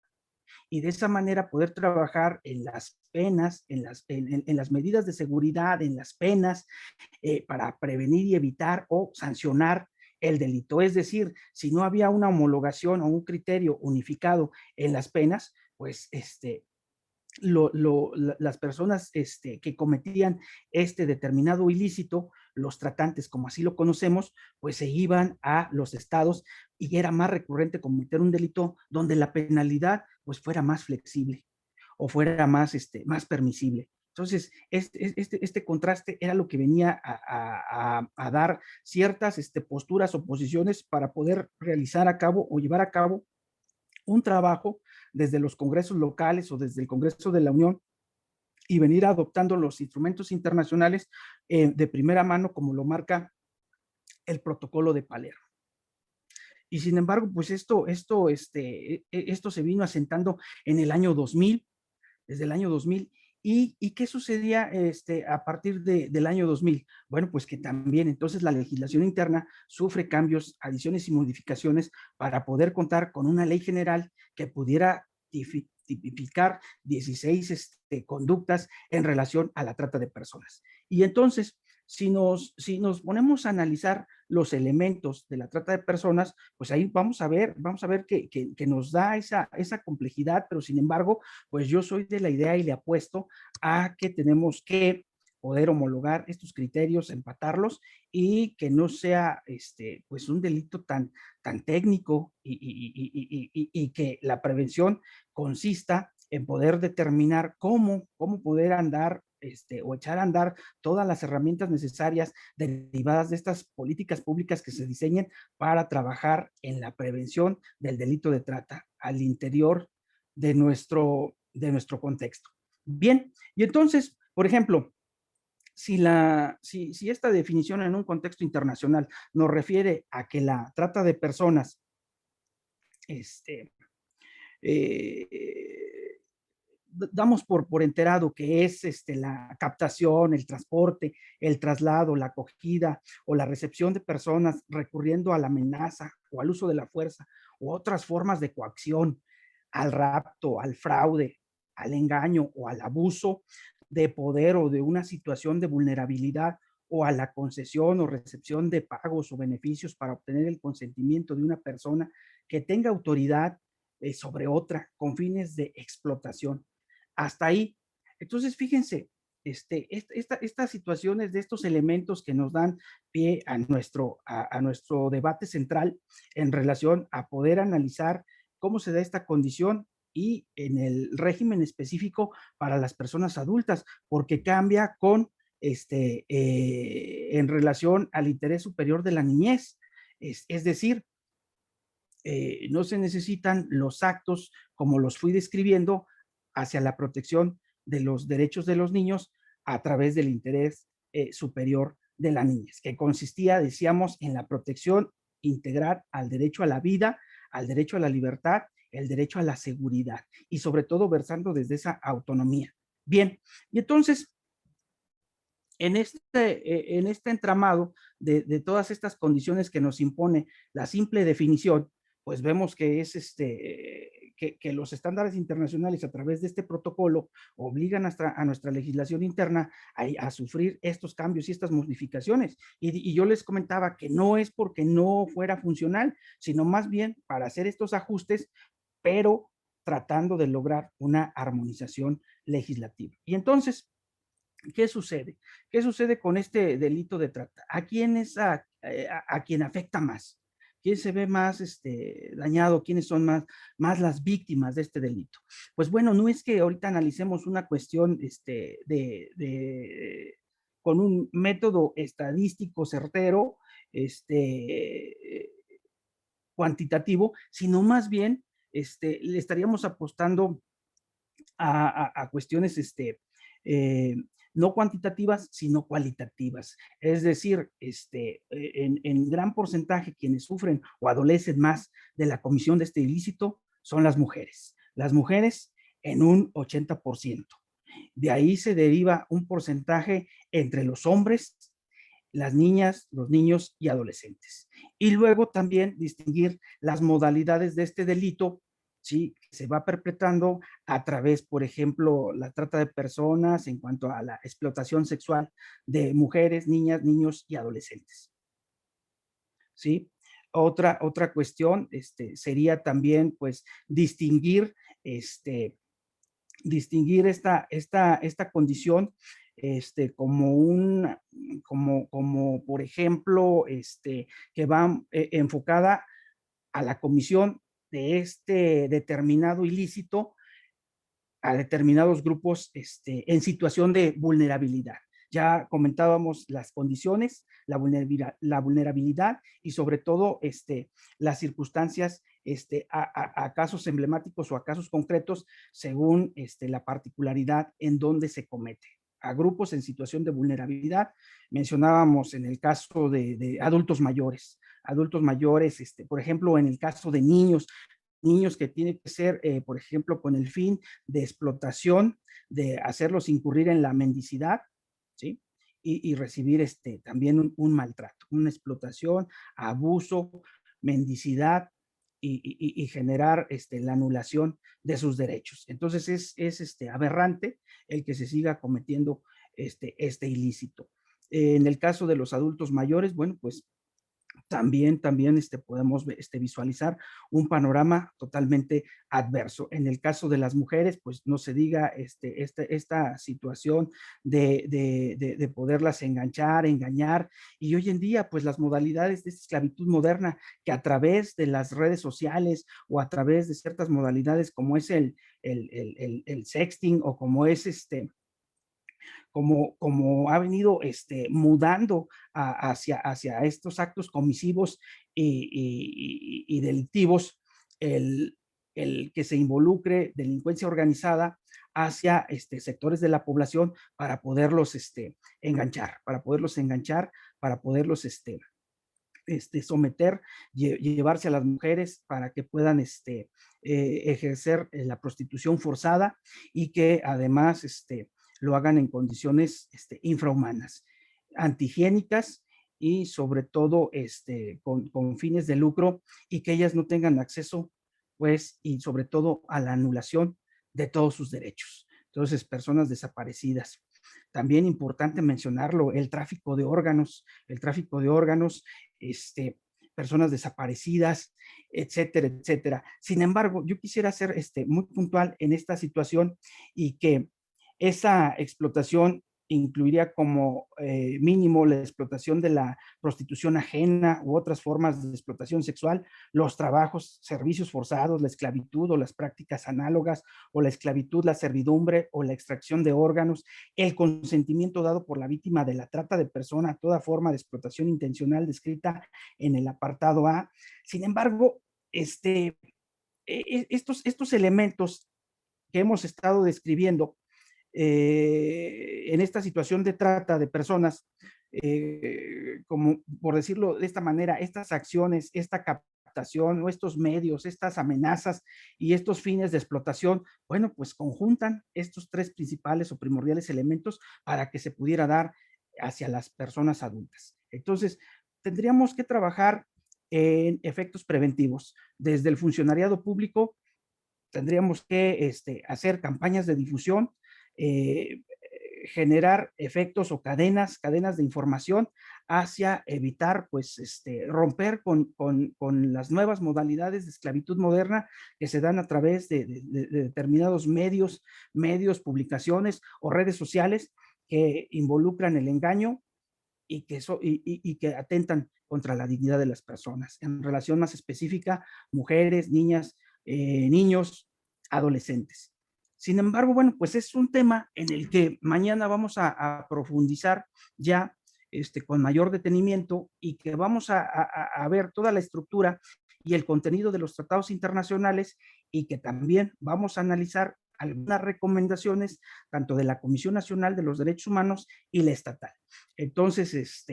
y de esa manera poder trabajar en las penas, en las medidas de seguridad, en las penas, para prevenir y evitar o sancionar el delito. Es decir, si no había una homologación o un criterio unificado en las penas, pues las personas que cometían este determinado ilícito, los tratantes, como así lo conocemos, pues se iban a los estados y era más recurrente cometer un delito donde la penalidad pues fuera más flexible o fuera más permisible. Entonces, este contraste era lo que venía a dar ciertas posturas o posiciones para poder realizar a cabo o llevar a cabo un trabajo desde los congresos locales o desde el Congreso de la Unión y venir adoptando los instrumentos internacionales de primera mano, como lo marca el Protocolo de Palermo. Y sin embargo, pues esto se vino asentando en el año 2000, desde el año 2000. ¿Y qué sucedía a partir del año 2000? Bueno, pues que también entonces la legislación interna sufre cambios, adiciones y modificaciones para poder contar con una ley general que pudiera tipificar 16 conductas en relación a la trata de personas. Y entonces, si nos ponemos a analizar los elementos de la trata de personas, pues ahí vamos a ver que nos da esa complejidad, pero sin embargo, pues yo soy de la idea y le apuesto a que tenemos que poder homologar estos criterios, empatarlos y que no sea pues un delito tan técnico y que la prevención consista en poder determinar cómo poder andar o echar a andar todas las herramientas necesarias derivadas de estas políticas públicas que se diseñen para trabajar en la prevención del delito de trata al interior de nuestro contexto. Bien, y entonces, por ejemplo, si esta definición en un contexto internacional nos refiere a que la trata de personas damos por enterado que es la captación, el transporte, el traslado, la acogida o la recepción de personas recurriendo a la amenaza o al uso de la fuerza u otras formas de coacción, al rapto, al fraude, al engaño o al abuso de poder o de una situación de vulnerabilidad o a la concesión o recepción de pagos o beneficios para obtener el consentimiento de una persona que tenga autoridad sobre otra con fines de explotación. Hasta ahí. Entonces, fíjense, estas situaciones de estos elementos que nos dan pie a nuestro debate central en relación a poder analizar cómo se da esta condición y en el régimen específico para las personas adultas, porque cambia con en relación al interés superior de la niñez. Es decir, no se necesitan los actos como los fui describiendo hacia la protección de los derechos de los niños a través del interés superior de la niñez, que consistía, decíamos, en la protección integral al derecho a la vida, al derecho a la libertad, el derecho a la seguridad y sobre todo versando desde esa autonomía. Bien, y entonces, en este entramado de todas estas condiciones que nos impone la simple definición, pues vemos que es que los estándares internacionales a través de este protocolo obligan a nuestra legislación interna a sufrir estos cambios y estas modificaciones. Y yo les comentaba que no es porque no fuera funcional, sino más bien para hacer estos ajustes, pero tratando de lograr una armonización legislativa. Y entonces, ¿qué sucede? ¿Qué sucede con este delito de trata? ¿A quién afecta más? ¿Quién se ve más dañado? ¿Quiénes son más las víctimas de este delito? Pues bueno, no es que ahorita analicemos una cuestión con un método estadístico certero, cuantitativo, sino más bien le estaríamos apostando a cuestiones no cuantitativas, sino cualitativas. Es decir, en gran porcentaje quienes sufren o adolecen más de la comisión de este ilícito son las mujeres. Las mujeres en un 80%. De ahí se deriva un porcentaje entre los hombres, las niñas, los niños y adolescentes. Y luego también distinguir las modalidades de este delito, ¿sí? Se va perpetrando a través, por ejemplo, la trata de personas en cuanto a la explotación sexual de mujeres, niñas, niños y adolescentes, ¿sí? Otra cuestión sería también, pues, distinguir esta condición como por ejemplo, que va enfocada a la comisión de este determinado ilícito a determinados grupos en situación de vulnerabilidad. Ya comentábamos las condiciones, la vulnerabilidad y sobre todo las circunstancias a casos emblemáticos o a casos concretos según la particularidad en donde se comete. A grupos en situación de vulnerabilidad, mencionábamos en el caso de adultos mayores, por ejemplo, en el caso de niños que tienen que ser, por ejemplo, con el fin de explotación, de hacerlos incurrir en la mendicidad, ¿sí? Y recibir también un maltrato, una explotación, abuso, mendicidad y generar la anulación de sus derechos. Entonces es aberrante el que se siga cometiendo este ilícito. En el caso de los adultos mayores, bueno, pues también podemos visualizar un panorama totalmente adverso. En el caso de las mujeres, pues no se diga esta situación de poderlas enganchar, engañar, y hoy en día, pues las modalidades de esta esclavitud moderna, que a través de las redes sociales o a través de ciertas modalidades como es el sexting o como es como ha venido mudando hacia estos actos comisivos y delictivos, el que se involucre delincuencia organizada hacia sectores de la población para poderlos enganchar, para poderlos someter, llevarse a las mujeres para que puedan ejercer la prostitución forzada y que además lo hagan en condiciones infrahumanas, antihigiénicas y sobre todo con fines de lucro, y que ellas no tengan acceso, pues, y sobre todo a la anulación de todos sus derechos. Entonces, personas desaparecidas. También importante mencionarlo, el tráfico de órganos, personas desaparecidas, etcétera, etcétera. Sin embargo, yo quisiera ser muy puntual en esta situación y que esa explotación incluiría como mínimo la explotación de la prostitución ajena u otras formas de explotación sexual, los trabajos, servicios forzados, la esclavitud o las prácticas análogas, o la esclavitud, la servidumbre o la extracción de órganos, el consentimiento dado por la víctima de la trata de persona, toda forma de explotación intencional descrita en el apartado A. Sin embargo, estos elementos que hemos estado describiendo en esta situación de trata de personas, como por decirlo de esta manera, estas acciones, esta captación o estos medios, estas amenazas y estos fines de explotación, bueno, pues conjuntan estos tres principales o primordiales elementos para que se pudiera dar hacia las personas adultas. Entonces, tendríamos que trabajar en efectos preventivos. Desde el funcionariado público, tendríamos que hacer campañas de difusión, generar efectos o cadenas de información hacia evitar, pues, romper con las nuevas modalidades de esclavitud moderna que se dan a través de determinados medios, publicaciones o redes sociales que involucran el engaño y que atentan contra la dignidad de las personas. En relación más específica, mujeres, niñas, niños, adolescentes. Sin embargo, bueno, pues es un tema en el que mañana vamos a profundizar ya con mayor detenimiento, y que vamos a ver toda la estructura y el contenido de los tratados internacionales, y que también vamos a analizar algunas recomendaciones tanto de la Comisión Nacional de los Derechos Humanos y la estatal. Entonces,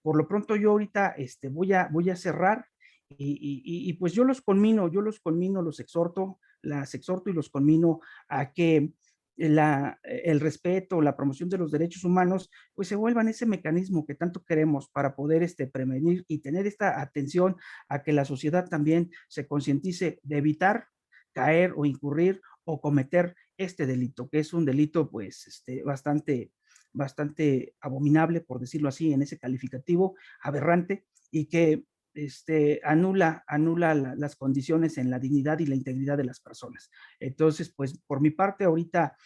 por lo pronto yo ahorita voy a cerrar y pues yo los conmino, los exhorto, las exhorto y los conmino a que el respeto, la promoción de los derechos humanos, pues se vuelvan ese mecanismo que tanto queremos para poder prevenir y tener esta atención a que la sociedad también se concientice de evitar caer o incurrir o cometer este delito, que es un delito pues bastante abominable, por decirlo así, en ese calificativo, aberrante, y que anula las condiciones en la dignidad y la integridad de las personas. Entonces, pues por mi parte ahorita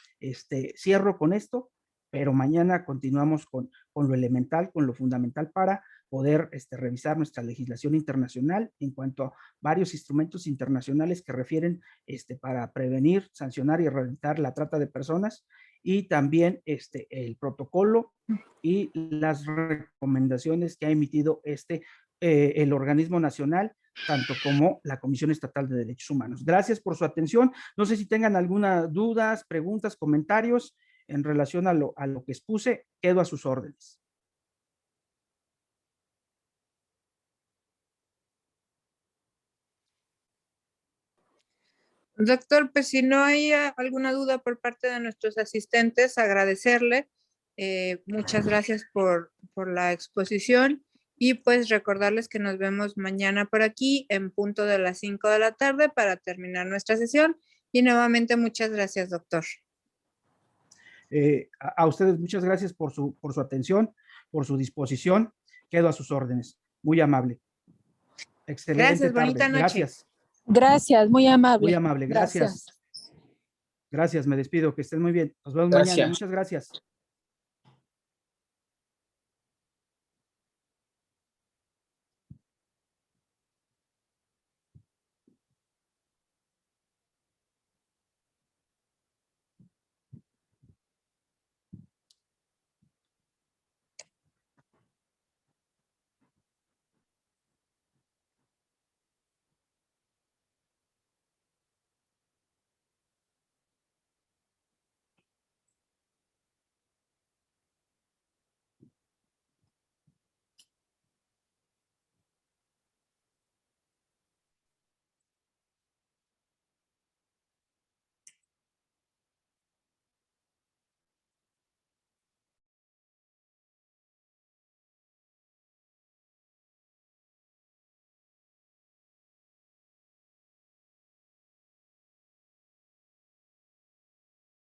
cierro con esto, pero mañana continuamos con lo elemental, con lo fundamental para poder revisar nuestra legislación internacional en cuanto a varios instrumentos internacionales que refieren para prevenir, sancionar y erradicar la trata de personas, y también el protocolo y las recomendaciones que ha emitido el organismo nacional, tanto como la Comisión Estatal de Derechos Humanos. Gracias por su atención. No sé si tengan alguna dudas, preguntas, comentarios en relación a lo que expuse. Quedo a sus órdenes. Doctor, pues si no hay alguna duda por parte de nuestros asistentes, agradecerle. Muchas gracias por la exposición y pues recordarles que nos vemos mañana por aquí en punto de las 5 de la tarde para terminar nuestra sesión. Y nuevamente muchas gracias, doctor. A ustedes muchas gracias por su atención, por su disposición. Quedo a sus órdenes. Muy amable. Excelente Gracias, tarde. bonita noche. Gracias. Gracias, muy amable. Muy amable, gracias. Gracias, me despido, que estén muy bien. Nos vemos mañana. Muchas gracias.